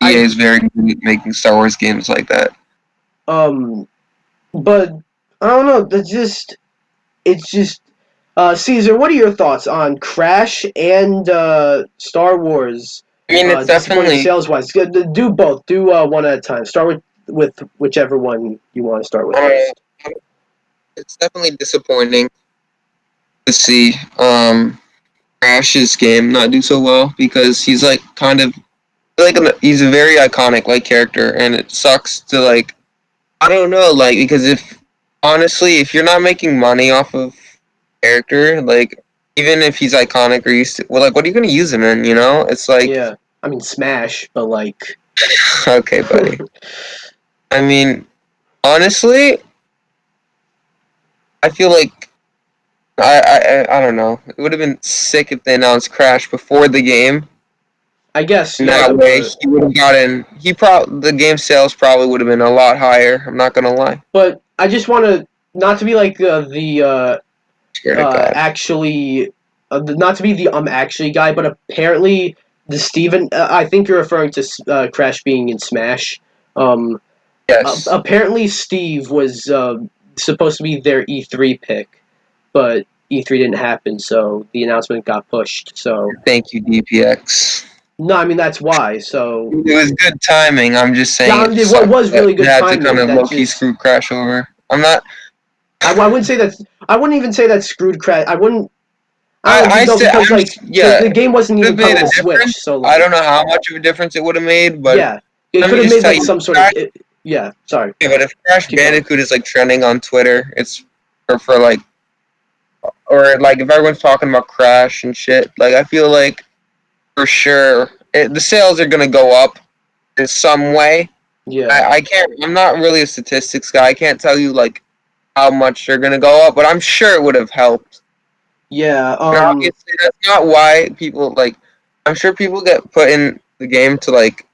EA I is very good at making Star Wars games like that. but I don't know. It's just Caesar. What are your thoughts on Crash and Star Wars? I mean, it's Disappointed definitely. sales wise. Do both. Do one at a time. Start with whichever one you want to start with first. It's definitely disappointing to see Crash's game not do so well because he's like kind of like he's a very iconic like character, and it sucks to like I don't know like because if honestly if you're not making money off of character like even if he's iconic or used to well like what are you gonna use him in, you know? It's like Yeah, I mean Smash, but like, okay buddy. I mean honestly I feel like I don't know. It would have been sick if they announced Crash before the game. I guess And yeah, that way but he would have gotten the game sales probably would have been a lot higher. I'm not gonna lie. I just want to not to be like the Swear to God. actually not to be the actually guy, but apparently the Steven. I think you're referring to Crash being in Smash. Um, Yes. apparently Steve was supposed to be their E3 pick, but E3 didn't happen, so the announcement got pushed. So Thank you, DPX. no, I mean that's why. So It was good timing. I'm just yeah, saying I it mean, it sucked was that really they good had to kind timing. of That low key just screw Crash over. I'm not. I wouldn't say that. I wouldn't even say that screwed Crash. I wouldn't. I don't I know said because like yeah. the game wasn't Would even have made coming a to Switch, difference. so I like don't know how much of a difference it would have made, but yeah, it let could me have just made tell like you, some sort of Crash. yeah. Sorry, Yeah, but if Crash keep going. Bandicoot is like trending on Twitter, it's for like or like if everyone's talking about Crash and shit, like I feel like for sure the sales are gonna go up in some way. Yeah, I can't. I'm not really a statistics guy. I can't tell you like how much they're gonna go up, but I'm sure it would have helped. yeah. And obviously, that's not why people like. I'm sure people get put in the game to like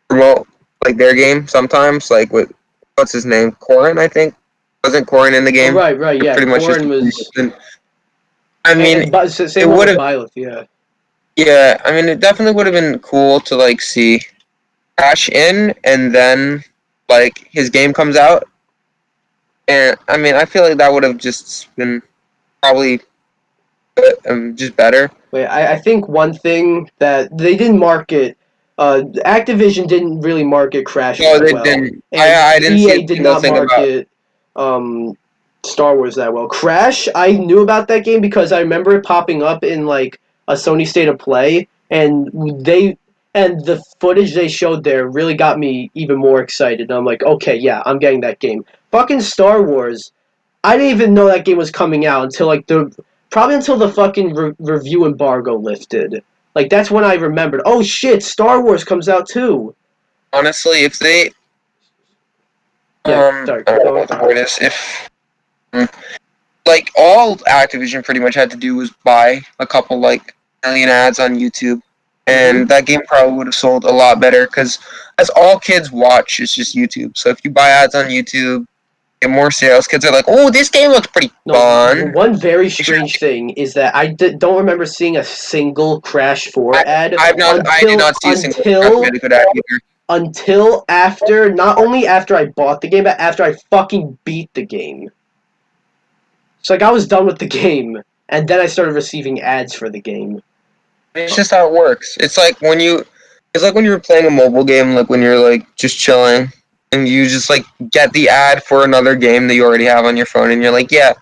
promote like their game sometimes. Like with what's his name, Corin, I think. Wasn't Corin in the Oh game? right. It's Yeah, pretty much just. Corrin was. I mean, But it same one would with have. Byleth. Yeah, Yeah, I mean, it definitely would have been cool to like see Crash in, and then like his game comes out, and I mean, I feel like that would have just been probably just better. wait. I think one thing that they didn't market. Activision didn't really market Crash No, that they well, didn't. and I didn't see a EA did single not thing about. market um, Star Wars that well. Crash, I knew about that game because I remember it popping up in like a Sony State of Play, and the footage they showed there really got me even more excited. And I'm like, okay, yeah, I'm getting that game. Fucking Star Wars. I didn't even know that game was coming out until like probably until the fucking review embargo lifted. Like that's when I remembered. Oh shit, Star Wars comes out too. Honestly, if they Yeah, sorry, I keep don't know going. what the word is. If like all Activision pretty much had to do was buy a couple like million ads on YouTube, and that game probably would have sold a lot better because that's all kids watch is just YouTube. So if you buy ads on YouTube, get more sales. Kids are like, "Oh, this game looks pretty fun." One very strange thing is that don't remember seeing a single Crash 4 ad I did not see a single Bandicoot ad either. Until after, not only after I bought the game, but after I fucking beat the game. So like I was done with the game, and then I started receiving ads for the game. It's just how it works. It's like when you were playing a mobile game, like when you're like just chilling, and you just like get the ad for another game that you already have on your phone, and you're like, yeah,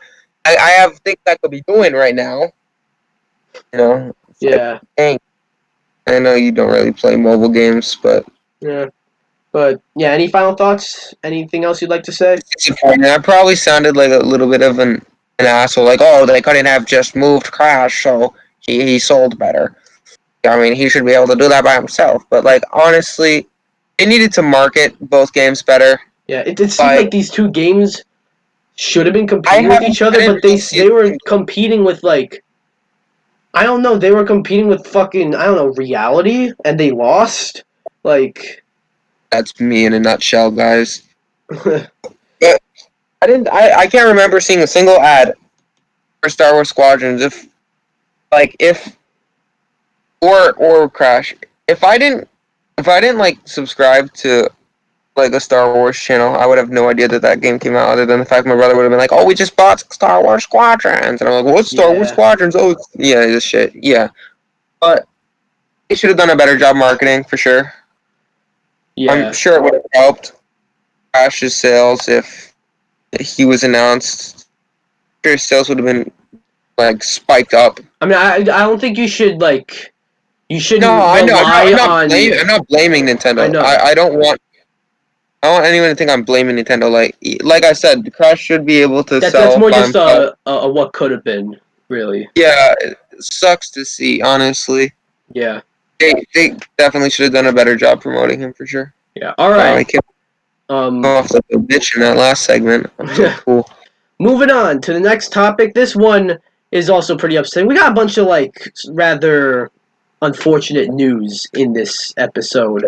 I have things I could be doing right now. You know? It's Yeah. Like, dang. I know you don't really play mobile games, but yeah. But yeah, any final thoughts? Anything else you'd like to say? it's disappointing. I probably sounded like a little bit of an asshole, like, oh, they couldn't have just moved Crash, so he sold better. I mean, he should be able to do that by himself. But like, honestly, they needed to market both games better. Yeah, it seemed like these two games should have been competing with each I other, didn't but really see they were competing with like I don't know, they were competing with fucking I don't know, reality and they lost. Like That's me in a nutshell, guys. But I can't remember seeing a single ad for Star Wars Squadrons if or Crash. If I didn't like subscribe to like a Star Wars channel, I would have no idea that game came out. Other than the fact my brother would have been like, "Oh, we just bought Star Wars Squadrons," and I'm like, "What's Star Wars Squadrons?" Oh, yeah, this shit, yeah. But they should have done a better job marketing for sure. Yeah. I'm sure it would have helped Crash's sales if he was announced. I'm sure his sales would have been like spiked up. I mean, I don't think you should like you shouldn't I know. rely I'm not blaming Nintendo. I know. I don't want anyone to think I'm blaming Nintendo. Like I said, the Crash should be able to sell. That's more just a what could have been, really. Yeah, it sucks to see, honestly. Yeah. They definitely should have done a better job promoting him for sure. Yeah. All right. I came off like a bitch in that last segment. I'm so cool. Moving on to the next topic. This one is also pretty upsetting. We got a bunch of like rather unfortunate news in this episode.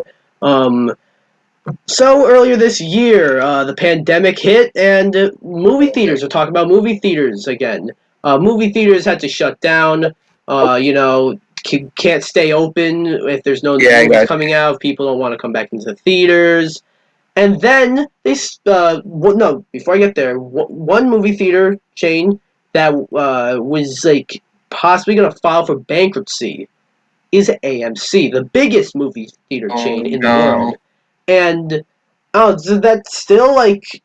So earlier this year, the pandemic hit, and movie theaters. We're talking about movie theaters again. Movie theaters had to shut down. Can't stay open if there's no movies coming out. People don't want to come back into the theaters. And then before I get there, one movie theater chain that was like possibly going to file for bankruptcy is AMC, the biggest movie theater chain in the world. And that's still like,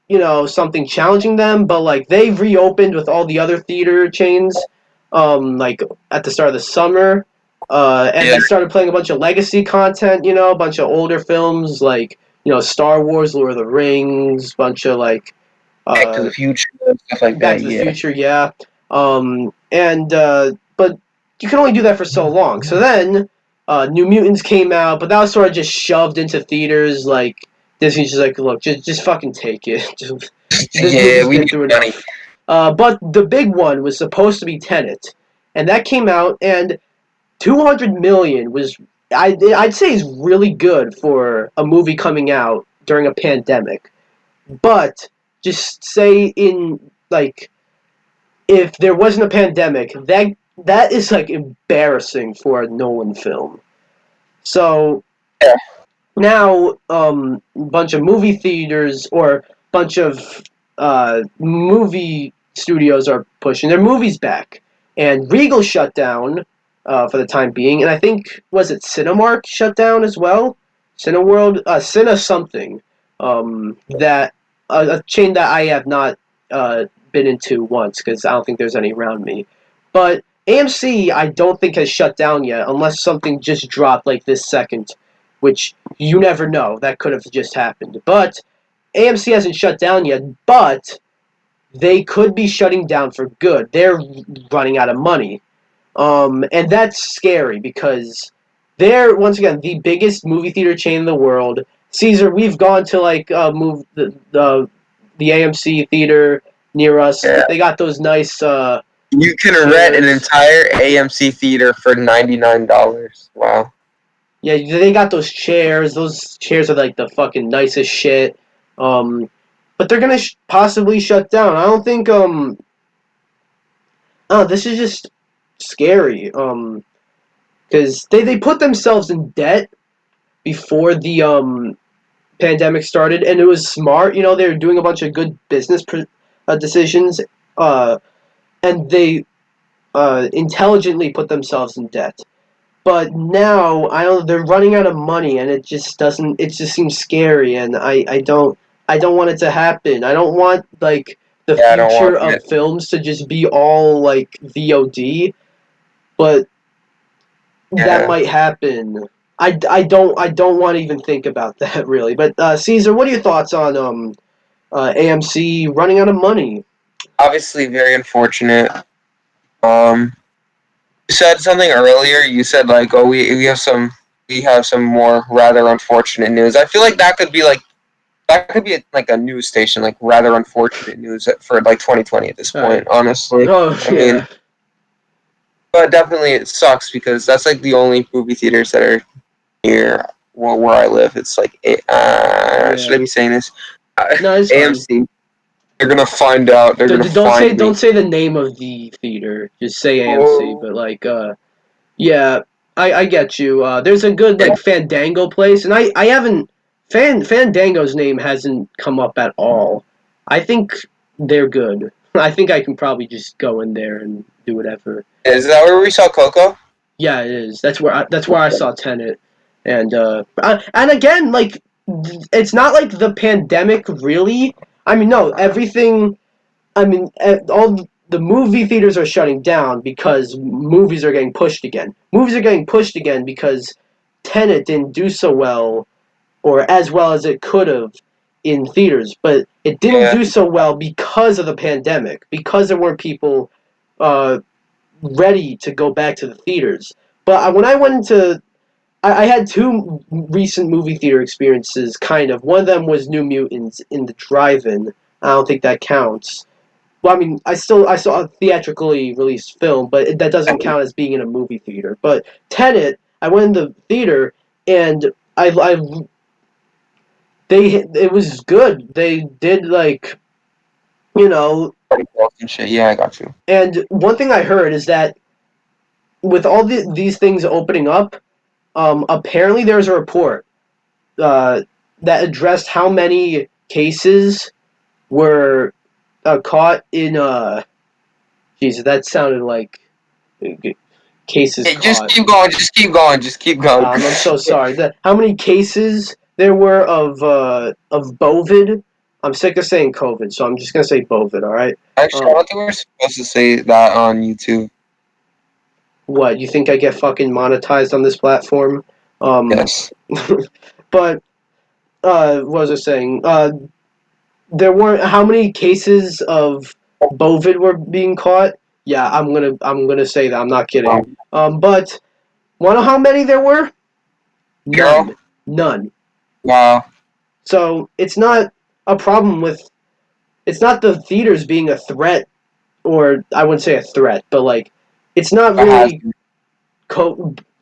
something challenging them, but like they've reopened with all the other theater chains like at the start of the summer. And they started playing a bunch of legacy content, a bunch of older films like Star Wars, Lord of the Rings, bunch of like Back to the Future, stuff like that. Back to the Future, yeah. But you can only do that for so long. So then, New Mutants came out, but that was sort of just shoved into theaters. Like Disney's just like, look, just fucking take it. We been through enough. But the big one was supposed to be Tenet, and that came out, and $200 million was I'd say is really good for a movie coming out during a pandemic. But just say in like if there wasn't a pandemic, that is like embarrassing for a Nolan film. So now bunch of movie theaters or bunch of movie studios are pushing their movies back, and Regal shut down for the time being, and I think was it Cinemark shut down as well, Cineworld, Cine something, that a chain that I have not been into once because I don't think there's any around me, but AMC I don't think has shut down yet unless something just dropped like this second, which you never know, that could have just happened. But AMC hasn't shut down yet, but they could be shutting down for good. They're running out of money. And that's scary because they're, once again, the biggest movie theater chain in the world. Caesar, we've gone to like the AMC theater near us. Yeah. They got those nice you can rent an entire AMC theater for $99. Wow. Yeah, they got those chairs. Those chairs are like the fucking nicest shit. But they're gonna possibly shut down. I don't think. Oh, this is just scary. Because they put themselves in debt before the pandemic started, and it was smart. You know, they were doing a bunch of good business decisions. And they intelligently put themselves in debt. But now I don't. They're running out of money, and it just doesn't. It just seems scary, and I don't want it to happen. I don't want like the Yeah, I don't want future of it. films to just be all like VOD, but that Yeah. might happen. I don't want to even think about that really. But Caesar, what are your thoughts on AMC running out of money? Obviously, very unfortunate. Um, you said something earlier. You said like, oh, we have some more rather unfortunate news. I feel like that could be like a news station, like rather unfortunate news for like 2020 at this All right. point. Honestly, Oh I mean, yeah. but definitely it sucks because that's like the only movie theaters that are near where I live. It's like, should I Yeah. be saying this? No, it's fine. AMC. They're gonna find out. They're gonna find me. Don't say the name of the theater. Just say AMC. Oh, But like yeah, I get you. There's a good yeah. like Fandango place, and I haven't Fandango's name hasn't come up at all. I think they're good. I think I can probably just go in there and do whatever. Is that where we saw Coco? Yeah, it is. That's where I saw Tenet, and again, like it's not like the pandemic really. I mean, no, everything. I mean, all the movie theaters are shutting down because movies are getting pushed again. Movies are getting pushed again because Tenet didn't do so well, or as well as it could have in theaters, but it didn't Yeah. do so well because of the pandemic, because there weren't people uh, ready to go back to the theaters. But when I went into I had two recent movie theater experiences, kind of. One of them was New Mutants in the drive-in. I don't think that counts. Well, I mean, I saw a theatrically released film, but that doesn't count as being in a movie theater. But Tenet, I went in the theater and I it was good. They did like you know, And shit. Yeah, I got you. and one thing I heard is that with all these things opening up, apparently there's a report uh, that addressed how many cases were caught in. Jesus, that sounded like cases Hey, just caught. keep going. Just keep going. Just keep going. I'm so sorry. How many cases there were of Bovid? I'm sick of saying COVID, so I'm just gonna say Bovid. All right. Actually, I Um, don't think we're supposed to say that on YouTube. what you think I get fucking monetized on this platform? Um, Yes. but what was I saying? There weren't how many cases of Bovid were being caught? Yeah, I'm gonna say that. I'm not kidding. But wanna know how many there were? Zero. None. None. Wow. So it's not a problem with. It's not the theaters being a threat, or I wouldn't say a threat, but like, it's not That has. really.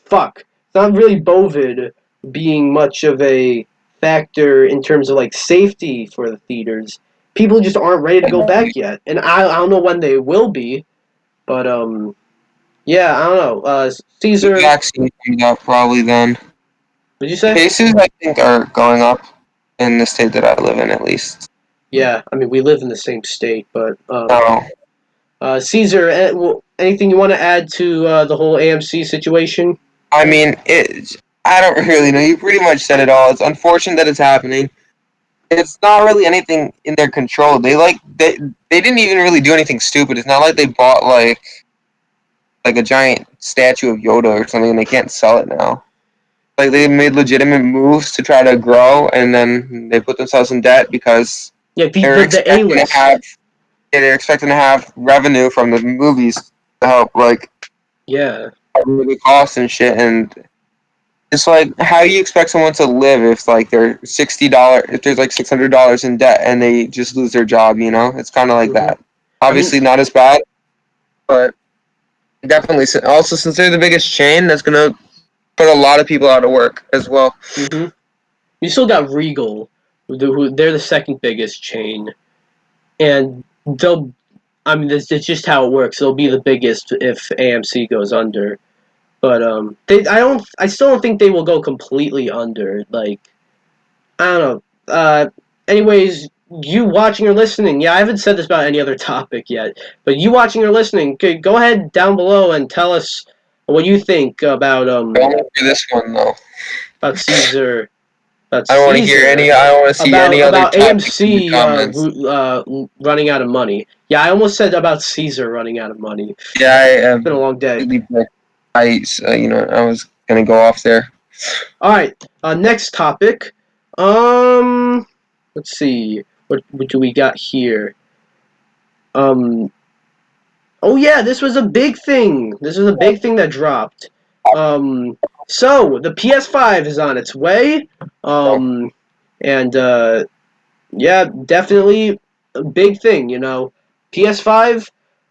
Fuck. It's not really Bovid being much of a factor in terms of like safety for the theaters. People just aren't ready to go back yet, and I don't know when they will be. But yeah, I don't know. The Caesar, vaccine comes out probably then. did you say? Cases, I think, are going up in the state that I live in, at least. Yeah, I mean we live in the same state, but No. Caesar, anything you want to add to the whole AMC situation? I mean, I don't really know. You pretty much said it all. It's unfortunate that it's happening. It's not really anything in their control. They didn't even really do anything stupid. It's not like they bought like a giant statue of Yoda or something and they can't sell it now. Like they made legitimate moves to try to grow and then they put themselves in debt because Yeah, they're the A expecting to list. have they're expecting to have revenue from the movies to help like Yeah, cover the costs and shit. And it's like, how do you expect someone to live if like they're $60, if there's like $600 in debt and they just lose their job? You know, it's kind of like hmm that. I mean, Obviously, not as bad, but definitely. Also, since they're the biggest chain, that's gonna put a lot of people out of work as well. Mm-hmm. You still got Regal, they're the second biggest chain, and they'll. I mean, that's just how it works. They'll be the biggest if AMC goes under, but I still don't think they will go completely under. Like, I don't know. Anyways, you watching or listening, yeah, I haven't said this about any other topic yet, but you watching or listening, go ahead down below and tell us what you think about Don't hear this one though. about Caesar. About I don't want to hear Caesar. any. I don't want to see any other About topics in the AMC comments. running out of money. Yeah, I almost said about Caesar running out of money. Yeah, I am. It's been a long day. I was gonna go off there. All right. Next topic. Let's see. What do we got here? Oh yeah, this was a big thing. This was a big thing that dropped. So the PS5 is on its way. And yeah, definitely a big thing. You know, PS5.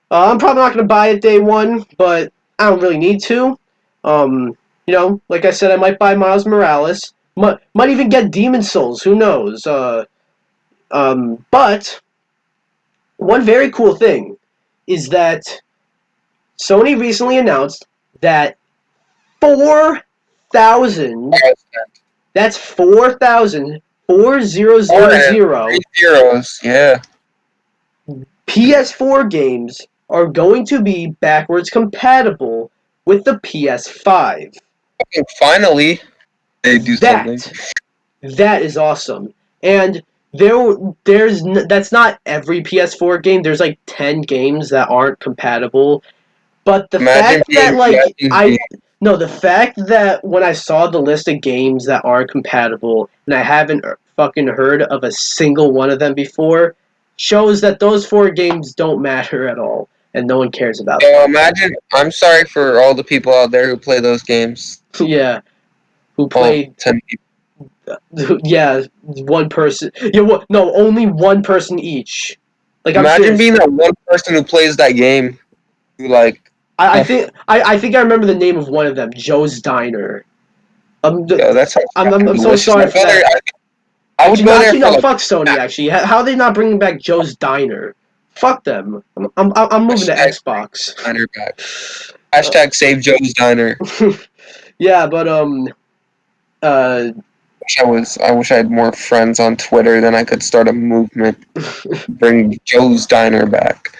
I'm probably not gonna buy it day one, but I don't really need to. You know, like I said, I might buy Miles Morales. Might even get Demon Souls. Who knows? But one very cool thing is that Sony recently announced that 4,000. That's 4,000. 4,000. 3 zeros. Yeah. PS4 games are going to be backwards compatible with the PS5. Finally, they do something. That is awesome. And that's not every PS4 game. There's like 10 games that aren't compatible. But the fact that when I saw the list of games that aren't compatible and I haven't fucking heard of a single one of them before shows that those 4 games don't matter at all and no one cares about them. I'm sorry for all the people out there who play those games. Yeah. Who played 10 people. Yeah, one person. Yeah, no, only one person each. Like, imagine being that one person who plays that game. Who I think I remember the name of one of them, Joe's Diner. I'm so sorry for that. I would go there. No, fuck Sony. Actually, how are they not bringing back Joe's Diner? Fuck them. I'm moving to Xbox. Diner back. Hashtag save Joe's Diner. Yeah, but I wish I had more friends on Twitter, then I could start a movement. Bring Joe's Diner back.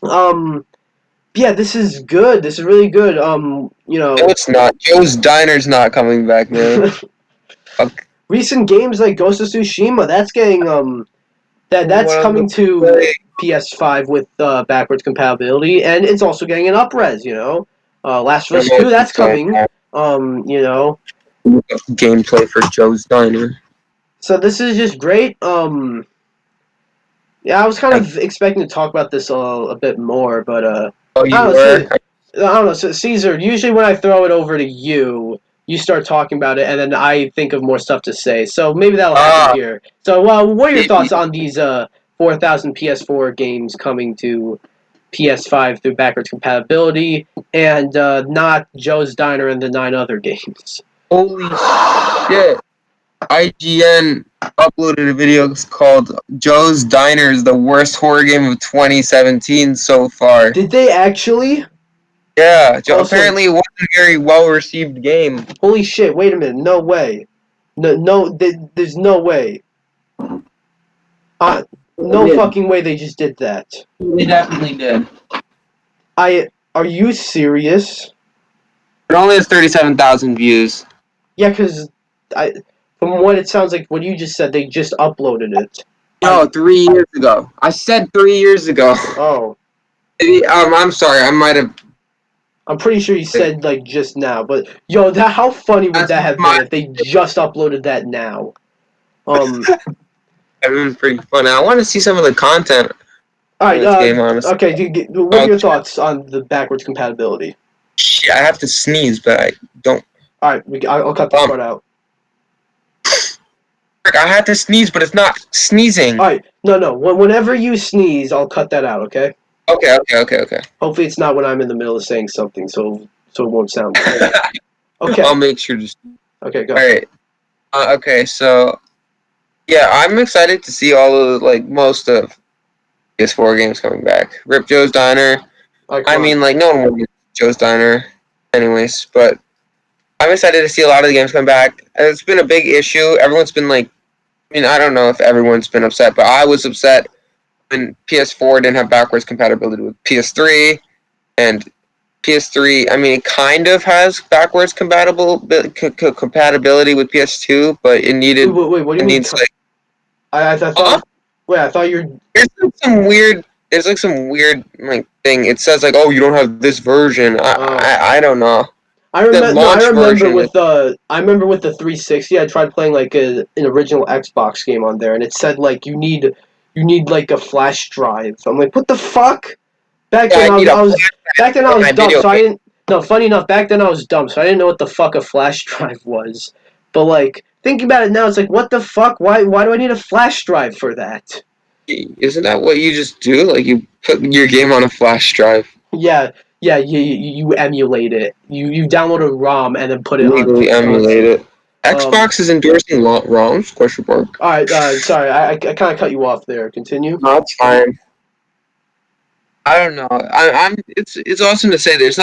Yeah, this is good. This is really good. You know. No, it's not. Joe's Diner's not coming back, man. Recent games like Ghost of Tsushima, that's getting that's coming to PS5 with backwards compatibility, and it's also getting an up-res, you know. Last of Us 2, that's coming. You know. Gameplay for Joe's Diner. So this is just great. Yeah, I was kind of expecting to talk about this a bit more, but I don't know. So Caesar, usually when I throw it over to you, you start talking about it, and then I think of more stuff to say. So maybe that'll happen here. So, what are your thoughts on these 4,000 PS4 games coming to PS5 through backwards compatibility, and not Joe's Diner and the 9 other games? Holy shit! IGN uploaded a video called Joe's Diner is the worst horror game of 2017 so far. Did they actually? Yeah, apparently it wasn't a very well-received game. Holy shit, wait a minute, no way. There's no way. No fucking way they just did that. They definitely did. Are you serious? It only has 37,000 views. Yeah, because from what it sounds like, what you just said, they just uploaded it. No, 3 years ago. I said 3 years ago. Oh. I'm sorry, I might have... I'm pretty sure you said, like, just now, but, yo, how funny would that have been if they just uploaded that now? That was pretty funny. I want to see some of the content. Alright, okay, what are your thoughts on the backwards compatibility? Shit, I have to sneeze, but I don't... Alright, I'll cut this part out. I had to sneeze, but it's not sneezing. Alright, no. Whenever you sneeze, I'll cut that out, okay? Okay. Hopefully it's not when I'm in the middle of saying something, so it won't sound bad. Okay. I'll make sure to. Okay, go. All right. Okay, so yeah, I'm excited to see all of most of PS4 games coming back. Rip Joe's Diner. All right, come I on. mean, no one will get Joe's Diner, anyways. But I'm excited to see a lot of the games come back. It's been a big issue. Everyone's been I don't know if everyone's been upset, but I was upset when PS4 didn't have backwards compatibility with PS3, and PS3. I mean, it kind of has backwards compatibility with PS2, but it needed. Wait, what do It you mean? needs I thought. Wait, I thought you're. there's some weird. There's some weird thing. It says oh, you don't have this version. Oh. I don't know. I The remember. No, I launch remember version with the. I remember with the 360. I tried playing an original Xbox game on there, and it said you need a flash drive. I'm like, what the fuck? Back yeah, then I need a I was back then I on was my dumb, video so I game. didn't. No, funny enough, back then I was dumb, so I didn't know what the fuck a flash drive was. But thinking about it now, it's like, what the fuck? Why do I need a flash drive for that? Isn't that what you just do? You put your game on a flash drive. Yeah, yeah, you emulate it. You download a ROM and then put it onto Legally the emulate console. it. Xbox is endorsing ROMs? Question mark. All right, sorry, I kind of cut you off there. Continue. No, it's fine. I don't know. I'm. It's awesome to say there's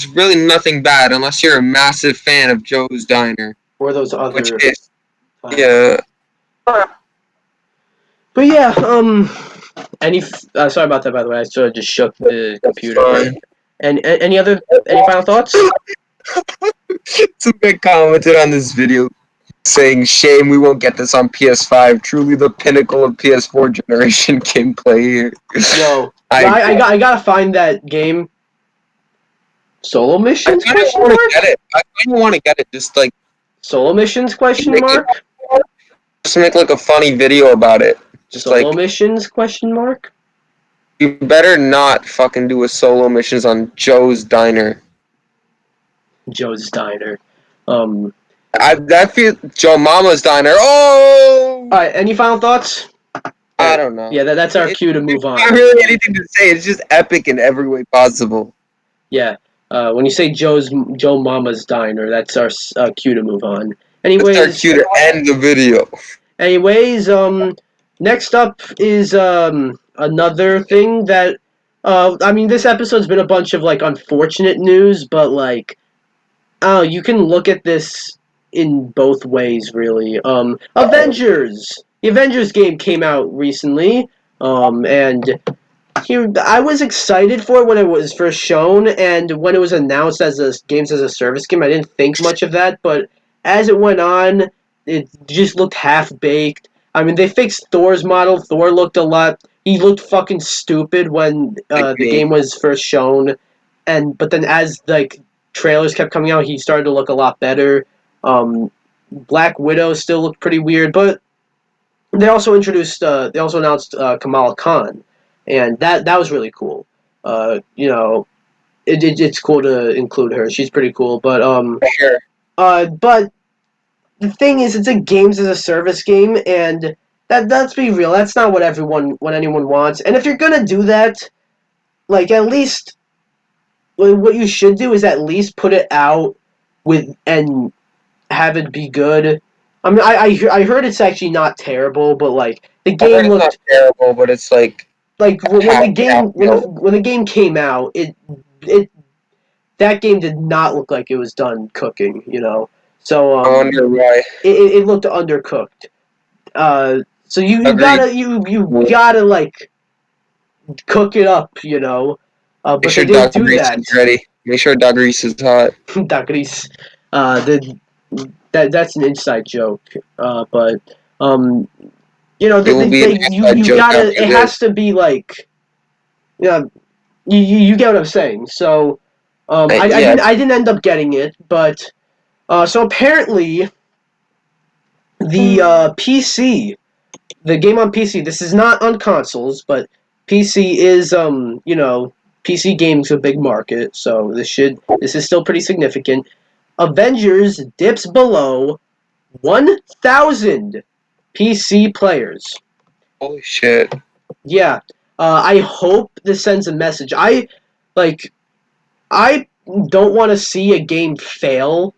really nothing bad unless you're a massive fan of Joe's Diner, Or those which other. is yeah. But yeah, sorry about that. By the way, I sort of just shook the That's computer there. fine. And any final thoughts? Some guy commented on this video saying, "Shame we won't get this on PS5. Truly the pinnacle of PS4 generation gameplay here." Yo, I I gotta find that game. Solo missions? kind of Question want to mark. get it. I kind of want to get it. Solo missions? Question Make it, mark. just make a funny video about it. Just Solo missions? Question mark. you better not fucking do a solo missions on Joe's Diner. Joe's Diner. That feel Joe Mama's Diner. Oh, All right. Any final thoughts? I don't know. Yeah, that's our cue to move It's on. not really anything to say. It's just epic in every way possible. Yeah. When you say Joe Mama's Diner, that's our cue to move on. That's our Anyways, cue to end the video. Anyways, next up is another thing that I mean, this episode's been a bunch of unfortunate news, but oh, you can look at this in both ways, really. Avengers. The Avengers game came out recently, and here I was excited for it when it was first shown, and when it was announced as a games as a service game, I didn't think much of that. But as it went on, it just looked half baked. I mean, they fixed Thor's model. Thor looked a lot. He looked fucking stupid when the game was first shown, but then as trailers kept coming out, he started to look a lot better. Black Widow still looked pretty weird, but they also introduced. They also announced Kamala Khan, and that was really cool. It's cool to include her. She's pretty cool, but Sure. but the thing is, it's a games as a service game, and let's be real. That's not what anyone wants. And if you're gonna do that, at least what you should do is at least put it out and have it be good. I mean, I heard it's actually not terrible, but the game It's not looked terrible, but it's when the game came out, it that game did not look like it was done cooking, So I wonder why. it looked undercooked. So Agreed. you gotta cook it up, Make but sure they didn't Doc do Reese that. is ready. Make sure Doc Reese is hot. Dagris. That's an inside joke. But It will be an inside you joke gotta. after It this. has to be yeah. You get what I'm saying. So I didn't end up getting it, but so apparently the PC, the game on PC. This is not on consoles, but PC is PC games a big market, so this is still pretty significant. Avengers dips below 1,000 PC players. Holy shit. Yeah, I hope this sends a message. I don't want to see a game fail,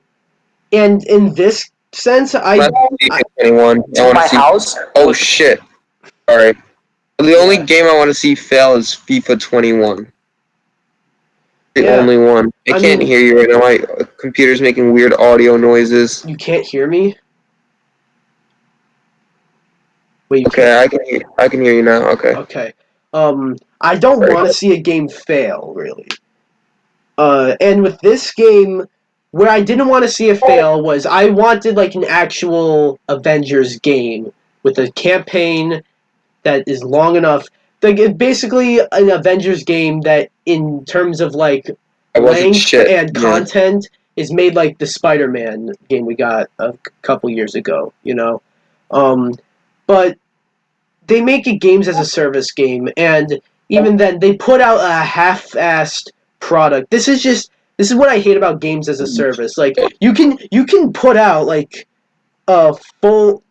and in this sense, That's FIFA 21. I want to see. House? Oh shit! Sorry. The only game I want to see fail is FIFA 21. The only one. I can't hear you right now. My computer's making weird audio noises. You can't hear me? Wait, okay, I can hear you now. Okay. Okay. I don't want to see a game fail, really. And with this game, where I didn't want to see it fail was I wanted like an actual Avengers game with a campaign that is long enough. Like basically an Avengers game that, in terms of like length and content, is made like the Spider-Man game we got a couple years ago. But they make it games as a service game, and even then, they put out a half-assed product. This is what I hate about games as a service. Like you can put out like a full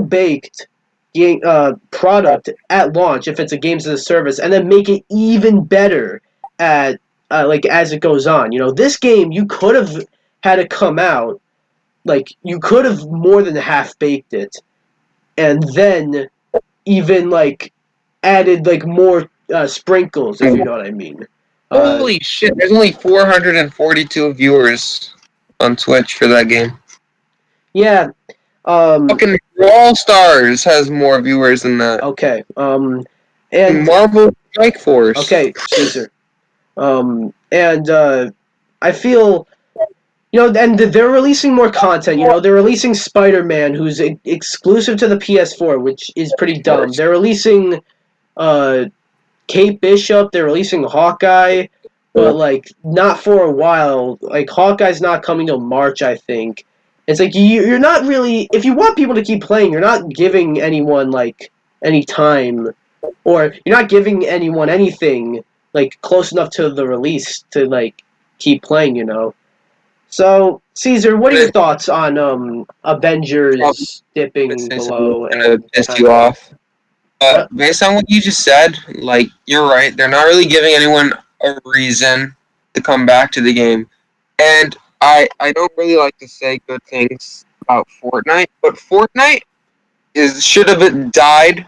baked game product at launch if it's a games as a service, and then make it even better at like as it goes on. This game you could have had it come out like you could have more than half baked it, and then even like added like more sprinkles, if you know what I mean. Holy shit! There's only 442 viewers on Twitch for that game. Yeah. Fucking Brawl Stars has more viewers than that. Okay. And Marvel Strike Force. Okay, Caesar. And I feel, and they're releasing more content. They're releasing Spider-Man, who's exclusive to the PS4, which is pretty dumb. They're releasing Kate Bishop. They're releasing Hawkeye, but like not for a while. Like Hawkeye's not coming till March, I think. It's like you're not really. If you want people to keep playing, you're not giving anyone like any time, or you're not giving anyone anything like close enough to the release to like keep playing. So Caesar, what are your thoughts on Avengers dipping below and piss you off? Based on what you just said, like, you're right. They're not really giving anyone a reason to come back to the game. And I don't really like to say good things about Fortnite, but Fortnite should have died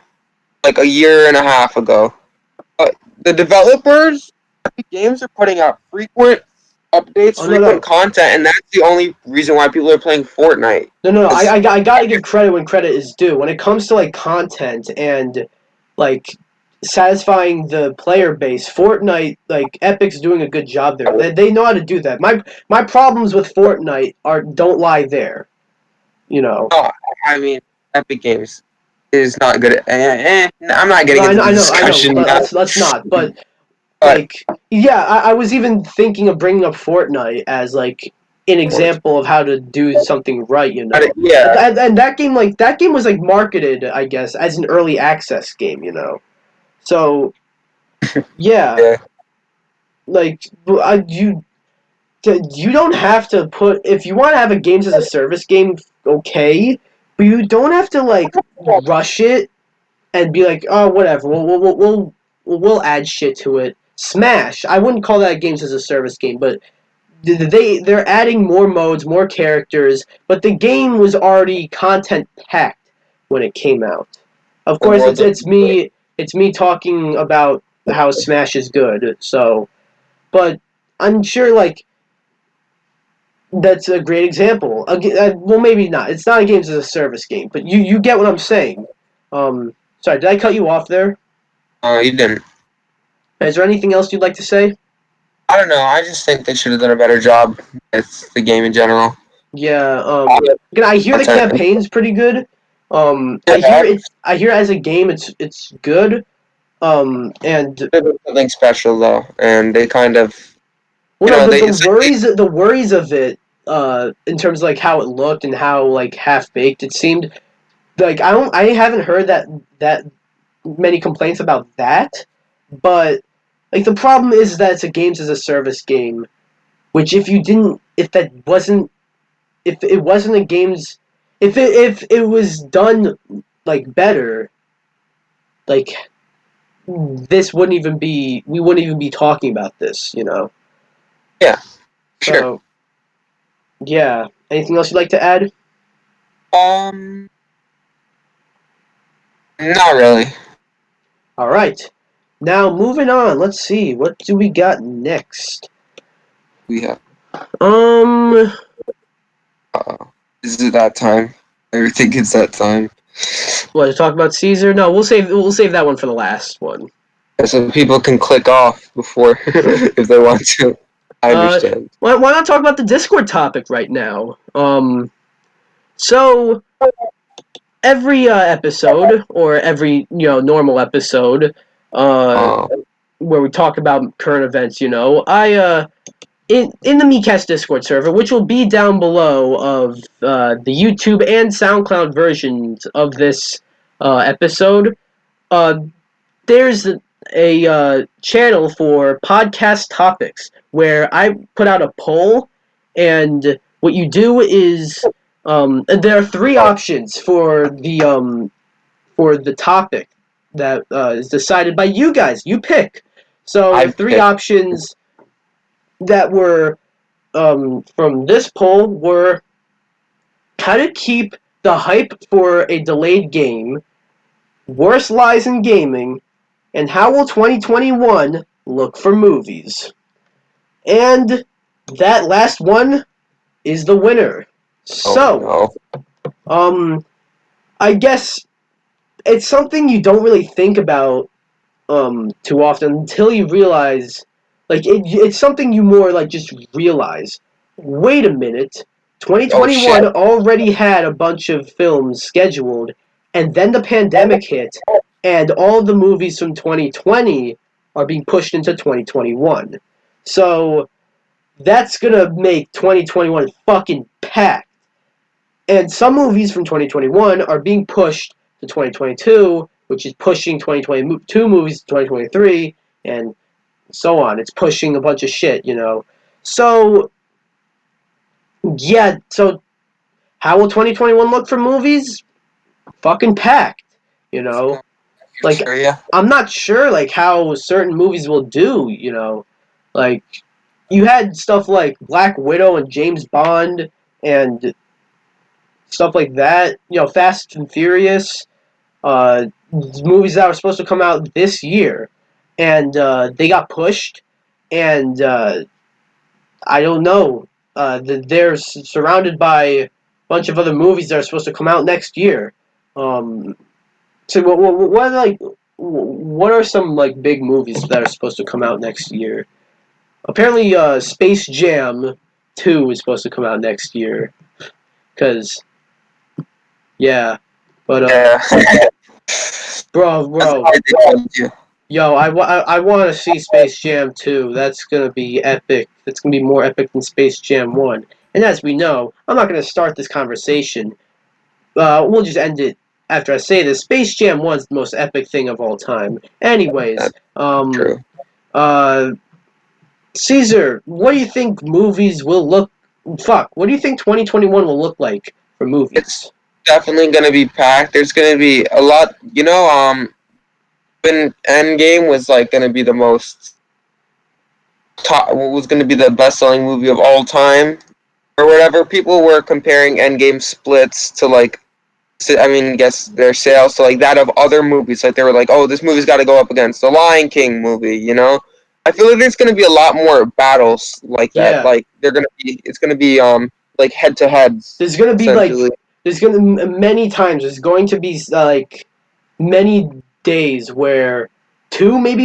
like a year and a half ago. The developers of the games are putting out frequent updates, frequent content, and that's the only reason why people are playing Fortnite. No. I gotta give credit when credit is due. When it comes to like content and like satisfying the player base, Fortnite, like Epic's doing a good job there. They know how to do that. My problems with Fortnite don't lie there. Oh, I mean, Epic Games is not good at. I'm not getting into the discussion. I know. Let's not. But like, yeah, I was even thinking of bringing up Fortnite as like an example of how to do something right. Yeah. And that game was like marketed, I guess, as an early access game. So yeah. Like you don't have to put, if you want to have a games as a service game, okay, but you don't have to like rush it and be like, oh, whatever, we'll add shit to it. Smash. I wouldn't call that games as a service game, but they're adding more modes, more characters, but the game was already content packed when it came out. Of course, it's me talking about how Smash is good. So, but I'm sure like that's a great example. Well, maybe not. It's not a games as a service game, but you get what I'm saying. Sorry, did I cut you off there? You didn't. Is there anything else you'd like to say? I don't know. I just think they should have done a better job with the game in general. Yeah. Again, I hear the campaign's pretty good. I hear as a game it's good. And something special though, and they kind of. The worries of it, in terms of like how it looked and how like half baked it seemed. Like I haven't heard that many complaints about that, but like the problem is that it's a games as a service game, which if it wasn't a games, if it was done like better, like we wouldn't even be talking about this. Yeah, sure. So, yeah. Anything else you'd like to add? Not really. All right. Now, moving on. Let's see. What do we got next? We have. Um, Is it that time? I think it's that time. what to talk about Caesar? No, we'll save that one for the last one. So people can click off before if they want to. I understand. Why not talk about the Discord topic right now? So every episode or every normal episode, uh, Um, where we talk about current events, I in the MeCast Discord server, which will be down below of the YouTube and SoundCloud versions of this episode. Uh, there's a channel for podcast topics where I put out a poll, and what you do is there are three options for the topic that is decided by you guys. You pick. So the I three picked. options that were from this poll were how to keep the hype for a delayed game, worst lies in gaming, and how will 2021 look for movies? And that last one is the winner. Oh So, no. um, I guess it's something you don't really think about too often until you realize, like, it's something you more like just realize. Wait a minute, Oh shit. 2021 already had a bunch of films scheduled, and then the pandemic hit, and all the movies from 2020 are being pushed into 2021. So that's gonna make 2021 fucking packed. And some movies from 2021 are being pushed to 2022, which is pushing 2022 movies to 2023, and so on. It's pushing a bunch of shit. So, yeah, so how will 2021 look for movies? Fucking packed, you know? Like, Future, yeah. I'm not sure, like, how certain movies will do. Like, you had stuff like Black Widow and James Bond and stuff like that. Fast and Furious, movies that were supposed to come out this year, and they got pushed, and I don't know. They're surrounded by a bunch of other movies that are supposed to come out next year. So what are some like big movies that are supposed to come out next year? Apparently, Space Jam 2 is supposed to come out next year. Cause yeah, but Yeah. bro, That's bro, why they called you. yo, I want to see Space Jam 2. That's gonna be epic. That's gonna be more epic than Space Jam 1. And as we know, I'm not gonna start this conversation. We'll just end it after I say this. Space Jam 1's the most epic thing of all time. Anyways, That's true. uh, Caesar, what do you think movies will look? Fuck, what do you think 2021 will look like for It's movies? definitely gonna be packed. There's gonna be a lot. When Endgame was like gonna be the most top, what was gonna be the best-selling movie of all time or whatever. People were comparing Endgame splits to like, I guess their sales to like that of other movies. Like they were like, oh, this movie's got to go up against the Lion King movie. I feel like there's gonna be a lot more battles like that. Yeah, Like it's gonna be like head to heads there's gonna be like, essentially. many times. There's going to be like many days where two, maybe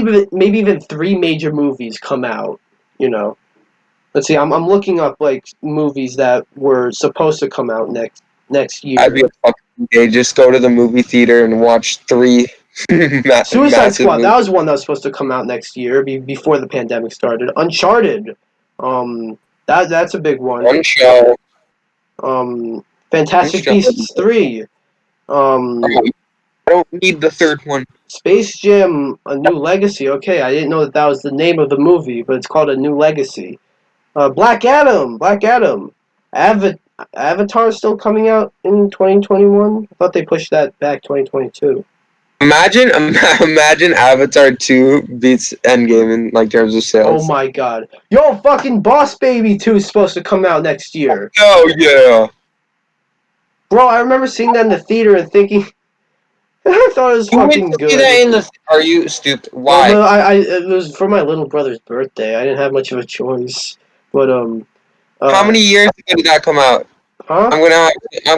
even three major movies come out. You know, let's see. I'm looking up like movies that were supposed to come out next I'd year. be a fucking gay. Just go to the movie theater and watch three Suicide massive Squad. That movies. was one that was supposed to come out next year, before the pandemic started. Uncharted. That's a big one. One show. One Fantastic show. Beasts 3. Um, I don't need the third one. Space Jam: A New Legacy. Okay, I didn't know that was the name of the movie, but it's called A New Legacy. Black Adam. Black Adam. Avatar is still coming out in 2021. I thought they pushed that back 2022. Imagine Avatar 2 beats Endgame in like terms of Oh sales. my god. Yo, fucking Boss Baby 2 is supposed to come out next year. Oh yeah. Bro, I remember seeing that in the theater and thinking, I thought it was You went fucking to see that good. in the. Are you stupid? Well, Why? but it was for my little brother's birthday. I didn't have much of a choice. But, How many years ago did that come out? huh? I'm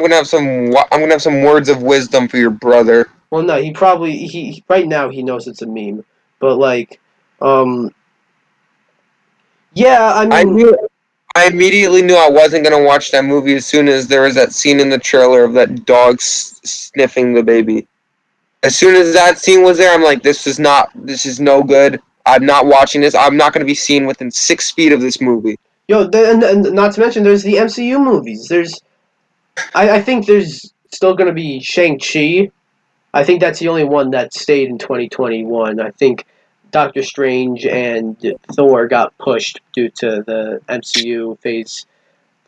gonna have some words of wisdom for your brother. Well, no, he probably, right now he knows it's a meme. But, like, um, yeah, I I mean, knew. I immediately knew I wasn't gonna watch that movie as soon as there was that scene in the trailer of that dog sniffing the baby. As soon as that scene was there, I'm like, this is not. This is no good. I'm not watching this. I'm not gonna be seen within 6 feet of this movie. yo, and not to mention, there's the MCU movies. I think there's still going to be Shang-Chi. I think that's the only one that stayed in 2021. I think Doctor Strange and Thor got pushed due to the MCU Phase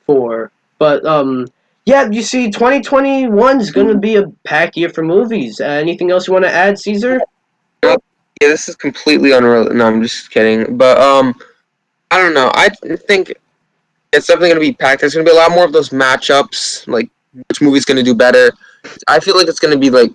4. But yeah, you see, 2021 is going to be a pack year for movies. Anything else you want to add, Caesar? Yeah, this is completely unreal. No, I'm just kidding. But I don't know. I think it's definitely going to be packed. There's going to be a lot more of those matchups, like which movie's going to do better. I feel like it's going to be like,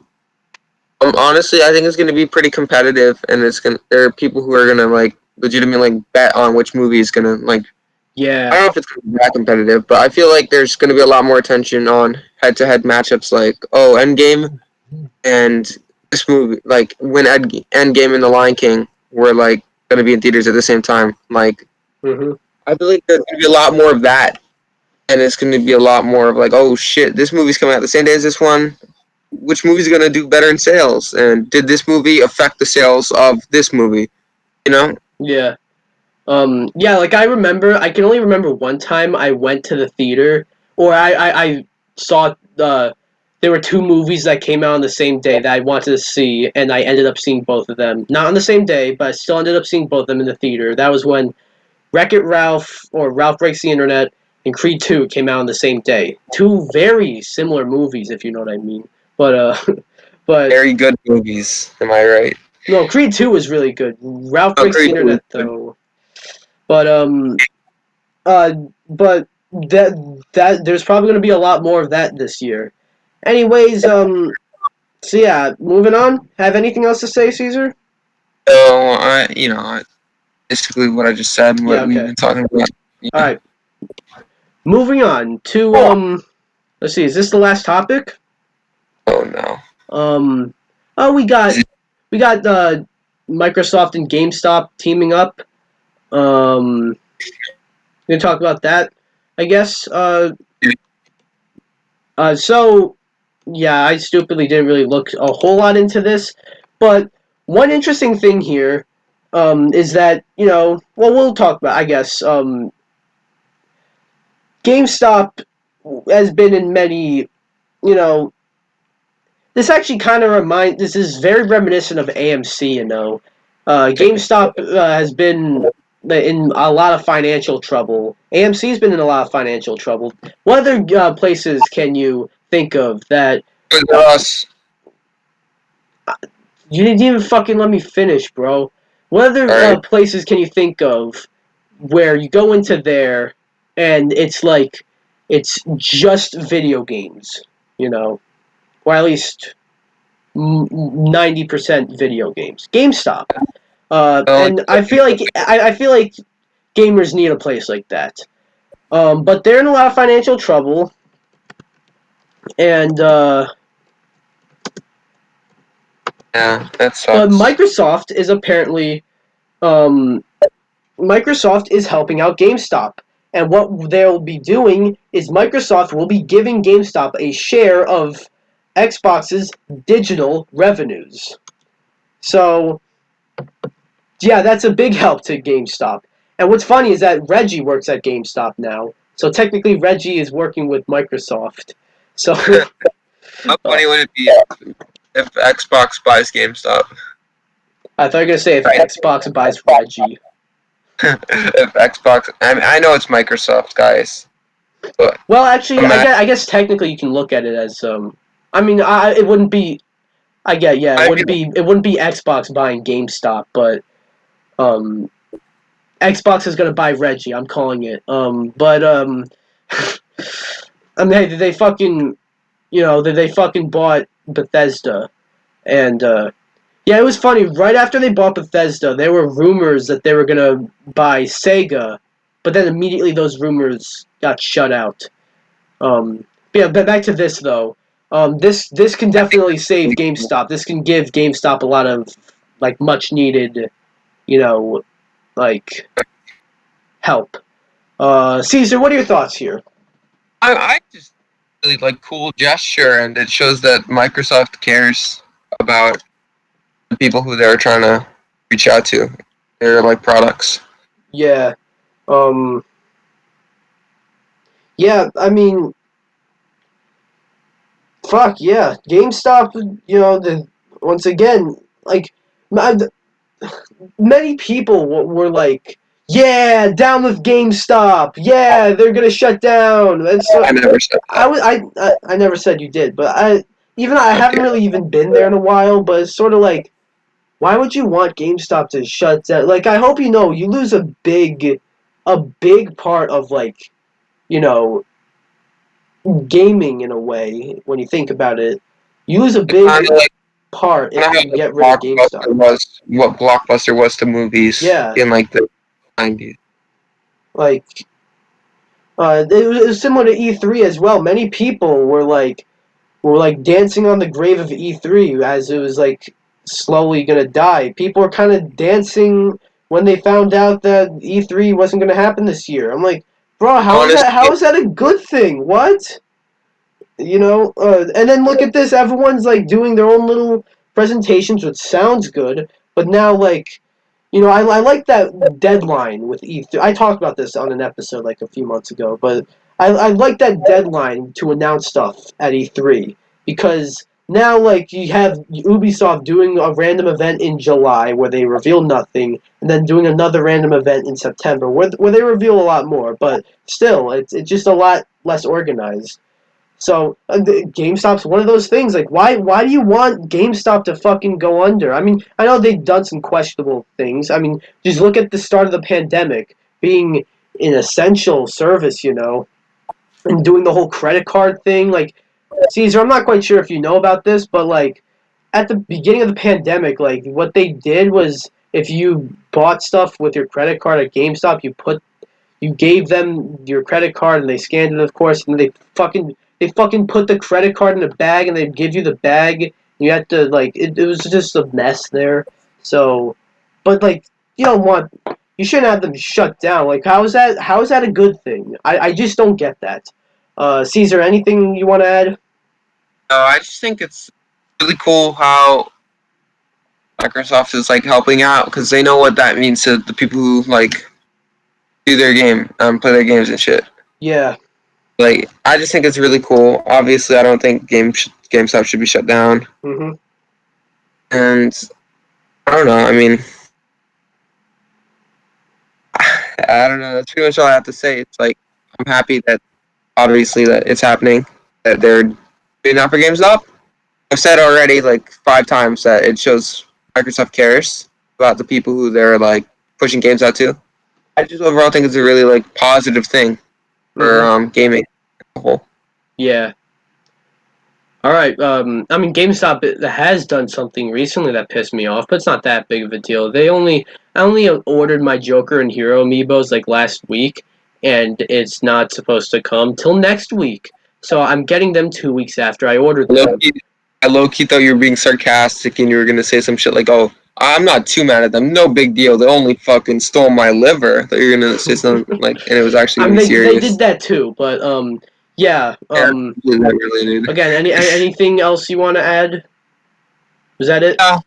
honestly, I think it's going to be pretty competitive, and there are people who are going to like legitimately like bet on which movie is going to like. I Yeah. don't know if it's going to be that competitive, but I feel like there's going to be a lot more attention on head-to-head matchups, like Endgame and this movie, like when Endgame and The Lion King were like going to be in theaters at the same time. Like, Hmm. I believe there's going to be a lot more of that, and it's going to be a lot more of like, oh shit, this movie's coming out the same day as this one. Which movie's going to do better in sales? And did this movie affect the sales of this movie? You know? Yeah. Yeah, like I can only remember one time I went to the theater, or I saw there were two movies that came out on the same day that I wanted to see, and I ended up seeing both of them. Not on the same day, but I still ended up seeing both of them in the theater. That was when Wreck-It Ralph, or Ralph Breaks the Internet, and Creed 2 came out on the same day. Two very similar movies, if you know what I mean. But, but, Very good movies. Am I right? no, Creed 2 was really good. Ralph Oh, Breaks the Creed 2 is Internet, good. though. But, Uh, but that there's probably going to be a lot more of that this year. Anyways, so yeah, moving on. Have anything else to say, Caesar? So, basically what I just said and Yeah. what we've Okay. been talking about. All Yeah. right. Moving on to Let's see. Is this the last topic? Oh no. Um. Oh, we got Microsoft and GameStop teaming up. We can talk about that, I guess. So yeah, I stupidly didn't really look a whole lot into this, but one interesting thing here is that well, we'll talk about, I guess. GameStop has been in many, you know, this actually kind of this is very reminiscent of AMC. GameStop has been in a lot of financial trouble. AMC's been in a lot of financial trouble. What other places can you think of that? For us, You didn't even fucking let me finish, bro. What other alright. places can you think of where you go into there and it's like it's just video games, or at least 90% video games? GameStop. Well, And I feel like gamers need a place like that. But they're in a lot of financial trouble, and yeah, that but sucks. um, Microsoft is helping out GameStop. And what they'll be doing is Microsoft will be giving GameStop a share of Xbox's digital revenues. So, yeah, that's a big help to GameStop. And what's funny is that Reggie works at GameStop now. So technically, Reggie is working with Microsoft. So, How uh, funny would it be if Xbox buys GameStop? I thought you were going to say if Xbox buys Reggie. If Xbox, I know it's Microsoft, guys, but Well, actually, I imagine guess technically you can look at it as I mean, it wouldn't be. I get, yeah, I mean, it wouldn't be Xbox buying GameStop, but um, Xbox is gonna buy Reggie. I'm calling it. I mean, hey, they fucking, they fucking bought Bethesda, and yeah, it was funny. Right after they bought Bethesda, there were rumors that they were gonna buy Sega, but then immediately those rumors got shut out. But yeah, but back to this though. This can definitely save GameStop. This can give GameStop a lot of like much needed, you know, like help. Caesar, what are your thoughts here? I just really like cool gesture, and it shows that Microsoft cares about the people who they're trying to reach out to. Their like products. Yeah. Um. Yeah. I mean, fuck yeah. GameStop. Once again, like, many people were like, "Yeah, down with GameStop. Yeah, they're gonna shut down." And so I never said I that. was I never said you did, but I haven't Okay. really even been there in a while. But it's sort of like, why would you want GameStop to shut down? Like, I hope you know you lose a big part of like you know gaming in a way when you think about it. You lose a It's kind big of like part kind if of you how get rid of GameStop. Blockbuster was what Blockbuster was to movies Yeah, in like the 90s. like it was similar to E3 as well. Many people were like dancing on the grave of E3 as it was like slowly gonna die. People were kind of dancing when they found out that E3 wasn't gonna happen this year. I'm like, bro, how is that? Honestly, How is that a good thing? What? And then look at this. Everyone's like doing their own little presentations, which sounds good. But now, like, I like that deadline with E3. I talked about this on an episode like a few months ago, but I like that deadline to announce stuff at E3 because now, like, you have Ubisoft doing a random event in July where they reveal nothing, and then doing another random event in September where they reveal a lot more. But still, it's just a lot less organized. So GameStop's one of those things. Like, why do you want GameStop to fucking go under? I mean, I know they've done some questionable things. I mean, just look at the start of the pandemic, being an essential service, and doing the whole credit card thing. Like, Caesar, I'm not quite sure if you know about this, but like at the beginning of the pandemic, like what they did was if you bought stuff with your credit card at GameStop, you gave them your credit card and they scanned it, of course, and they fucking put the credit card in a bag and they'd give you the bag. You had to like it was just a mess there. So, but like you don't want you shouldn't have them shut down. Like how is that a good thing? I just don't get that. Caesar, anything you want to add? I just think it's really cool how Microsoft is like helping out because they know what that means to the people who like do their game, play their games and shit. Yeah. Like, I just think it's really cool. Obviously, I don't think GameStop should be shut down. Mhm. And I don't know. I mean, I don't know. That's pretty much all I have to say. It's like I'm happy that obviously that it's happening. That they're doing that for GameStop. I've said already like 5 times that it shows Microsoft cares about the people who they're like pushing games out to. I just overall think it's a really like positive thing for Mhm. gaming as a whole. Yeah. All right. I mean, GameStop has done something recently that pissed me off, but it's not that big of a deal. I only ordered my Joker and Hero amiibos like last week, and it's not supposed to come till next week. So I'm getting them 2 weeks after I ordered them. Low-key, I low-key thought you were being sarcastic and you were gonna say some shit like, "Oh, I'm not too mad at them. No big deal. They only fucking stole my liver." That you're gonna say something like, and it was actually I gonna mean, be they did serious. that too, but yeah. Yeah, completely unrelated. Again, anything else you want to add? Was that it? Yeah,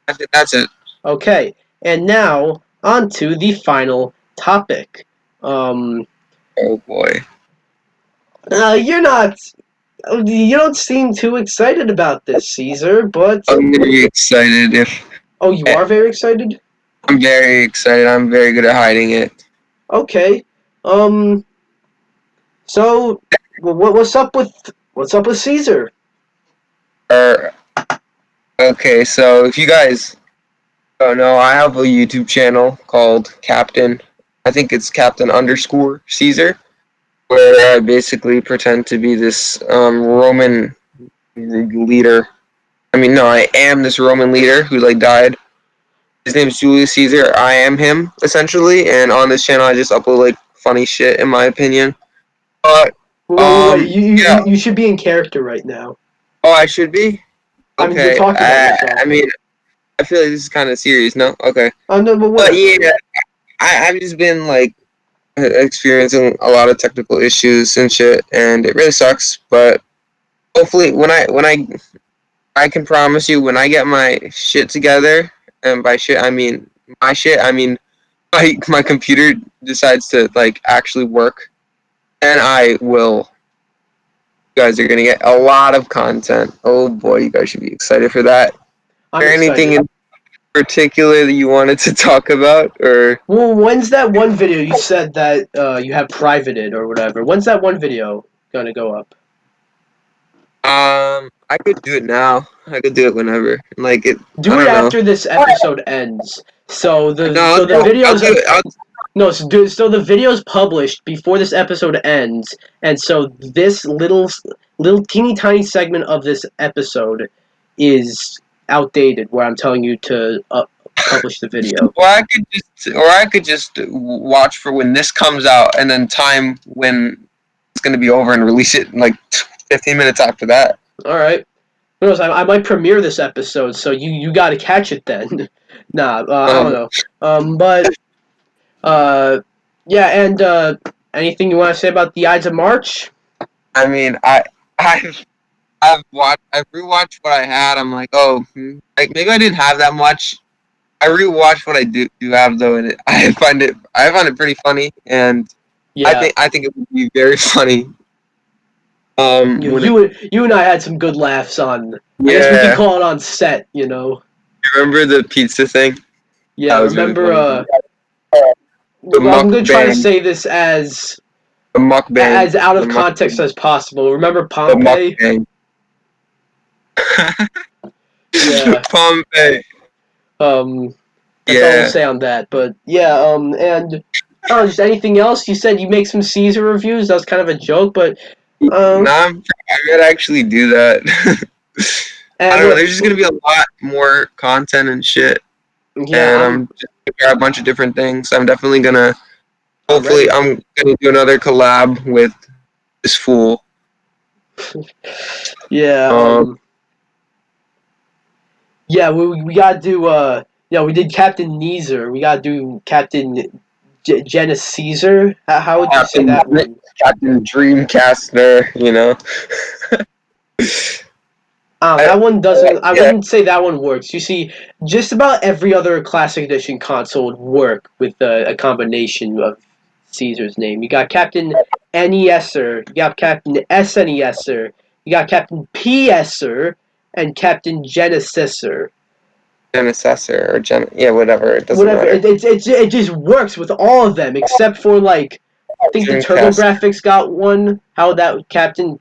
I think that's it. Okay. And now on to the final topic. Um, Oh boy, you're not. You don't seem too excited about this, Caesar. But I'm very excited. If oh, you are very excited. I'm very excited. I'm very good at hiding it. Okay. Um. So, what's up with Caesar? Or Okay, so if you guys don't know, I have a YouTube channel called Captain. I think it's Captain underscore Caesar, where I basically pretend to be this Roman leader. I mean, no, I am this Roman leader who like died. His name's Julius Caesar. I am him essentially, and on this channel, I just upload like funny shit, in my opinion. But Wait, yeah. you should be in character right now. Oh, I should be. I mean, you're Okay. talking about yourself. I mean, I feel like this is kind of serious. No. Okay. Oh no, but But whatever. yeah, I've just been like experiencing a lot of technical issues and shit, and it really sucks. But hopefully, I can promise you, when I get my shit together, and by shit I mean my shit, I mean my computer decides to like actually work, and I will. You guys are gonna get a lot of content. Oh boy, you guys should be excited for that. Is I'm there anything excited. in particular that you wanted to talk about, or Well, when's that one video you said that you have privated or whatever? When's that one video gonna go up? I could do it now. I could do it whenever. Like it, Do I it don't know. after this episode ends. So No, the I'll videos do it. no so the video's published before this episode ends, and so this little teeny tiny segment of this episode is outdated. Where I'm telling you to publish the video. Or I could just watch for when this comes out, and then time when it's gonna be over and release it in like 15 minutes after that. All right. Who knows? I might premiere this episode, so you got to catch it then. Nah, I don't Um, know. But yeah, and anything you want to say about the Ides of March? I mean, I've I've rewatched what I had. I'm like, oh, like maybe I didn't have that much. I rewatched what I do have though, and I find it pretty funny, and Yeah, I think it would be very funny. When it, you and I had some good laughs on. I guess we could yeah, call it on set. You know. remember the pizza thing? Yeah, That was really remember. funny. The I'm gonna try to mukbang, say this as the mukbang, out the of context mukbang, as possible. Remember the Pompeii? mukbang. Yeah. Pompeii. That's all I'll Yeah. say on that. But yeah, and oh, just anything else? You said you make some Caesar reviews. That was kind of a joke, but Nah, I gotta actually do that. I and don't know. There's just gonna be a lot more content and shit, yeah, and I'm just gonna try a bunch of different things. I'm definitely gonna. I'm Hopefully, ready. I'm gonna do another collab with this fool. Yeah, Um, yeah, we gotta do yeah, we did Captain Neezer. We gotta do Captain Jenna Caesar. How would you say Captain that one? Captain Dreamcaster, you know. That one doesn't. I Yeah, wouldn't say that one works. You see, just about every other Classic Edition console would work with a combination of Caesar's name. You got Captain NESer, you got Captain SNESer, you got Captain PSer, and Captain Genesiser. Genesessor or yeah, whatever. It doesn't Whatever. matter. It just works with all of them except for like I think the Turbo Dreamcast, Graphics got one. How that Captain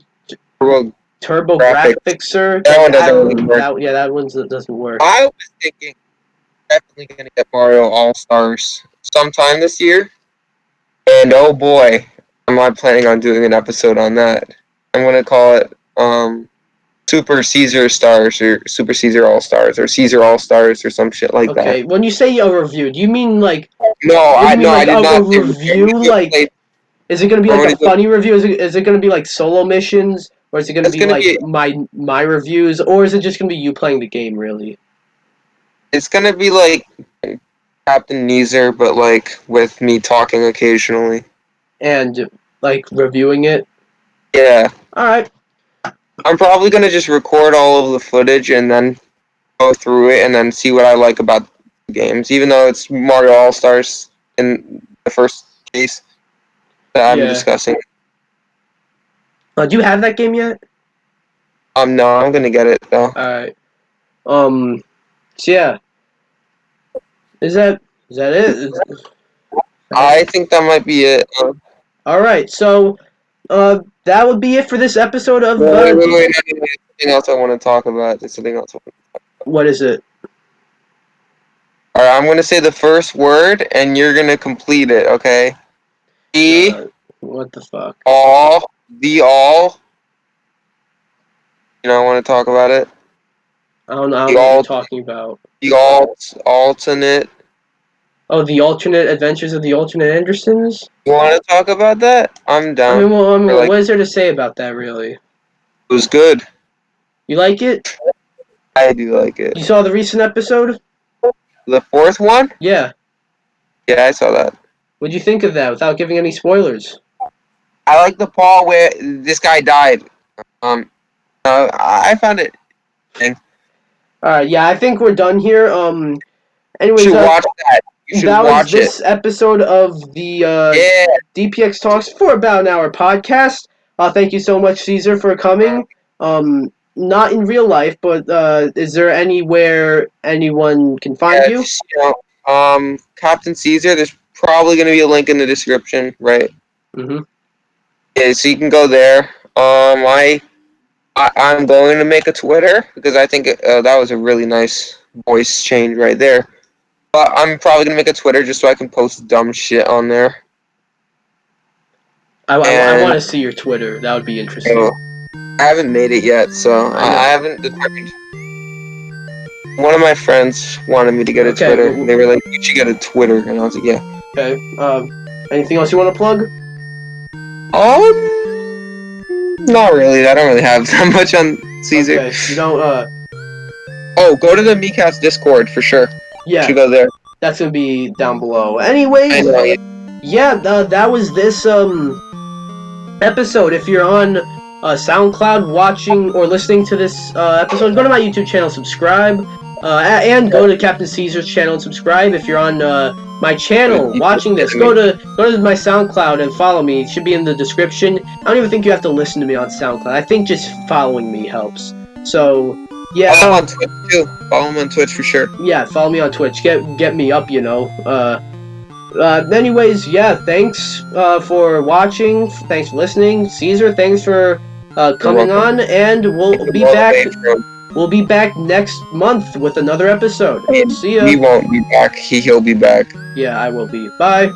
Turbo Turbo Graphics. Graphicsir. That one doesn't really work. That one doesn't work. I was thinking definitely gonna get Mario All Stars sometime this year, and oh boy, am I planning on doing an episode on that. I'm gonna call it Super Caesar Stars or Super Caesar All Stars or Caesar All Stars or some shit like Okay, that. when you say a review, do you mean like No, what do you mean I like did a not say review. I'm review? gonna do a play. Like is it gonna be I'm like gonna a do. funny review? Is it gonna be like solo missions, or is it gonna It's be gonna like be. my reviews, or is it just gonna be you playing the game really It's gonna be like Captain Neezer, but like with me talking occasionally. and like reviewing it? Yeah, All right. I'm probably gonna just record all of the footage and then go through it and then see what I like about the games. Even though it's Mario All Stars in the first case that I'm Yeah. discussing. Do you have that game yet? No, I'm gonna get it though. All right. So yeah, is that it? I think that might be it. All right. So that would be it for this episode of Wait. There's something else I want to talk about. There's something else. What is it? Alright, I'm gonna say the first word, and you're gonna complete it, okay? What the fuck? The all. You know, I want to talk about it. I don't know The what you're alt, talking about. the alternate. Oh, the alternate adventures of the alternate Andersons? You want to talk about that? I'm down. What is there to say about that, really? It was good. You like it? I do like it. You saw the recent episode? The fourth one? Yeah. Yeah, I saw that. What'd you think of that, without giving any spoilers? I like the part where this guy died. I found it. Alright, yeah, I think we're done here. You Anyways, should watch that. You should that was watch it. this episode of the DPX Talks for about an hour podcast. Thank you so much, Caesar, for coming. Not in real life, but is there anywhere anyone can find you? Captain Caesar. There's probably going to be a link in the description, right? Mm-hmm. Yeah, so you can go there. I'm going to make a Twitter because I think that was a really nice voice change right there. But I'm probably going to make a Twitter just so I can post dumb shit on there. I want to see your Twitter. That would be interesting. I haven't made it yet, so I haven't determined. One of my friends wanted me to get a Twitter. They were like, "You should get a Twitter," and I was like, "Yeah." Okay. Anything else you want to plug? Not really. I don't really have that much on Caesar. Okay. You don't. Oh, go to the Meecats Discord for sure. Yeah. You should go there. That's gonna be down below. Anyways, that was this episode. If you're on SoundCloud watching or listening to this episode, go to my YouTube channel, subscribe, and go to Captain Caesar's channel and subscribe. If you're on my channel watching this, go to my SoundCloud and follow me. It should be in the description. I don't even think you have to listen to me on SoundCloud. I think just following me helps. So yeah. Follow on Twitch too. Follow him on Twitch for sure. Yeah, follow me on Twitch. Get me up, you know. Anyways, yeah, thanks for watching. Thanks for listening. Caesar, thanks for coming on, and we'll be back. We'll be back next month with another episode. See ya. He won't be back. He'll be back. Yeah, I will be. Bye.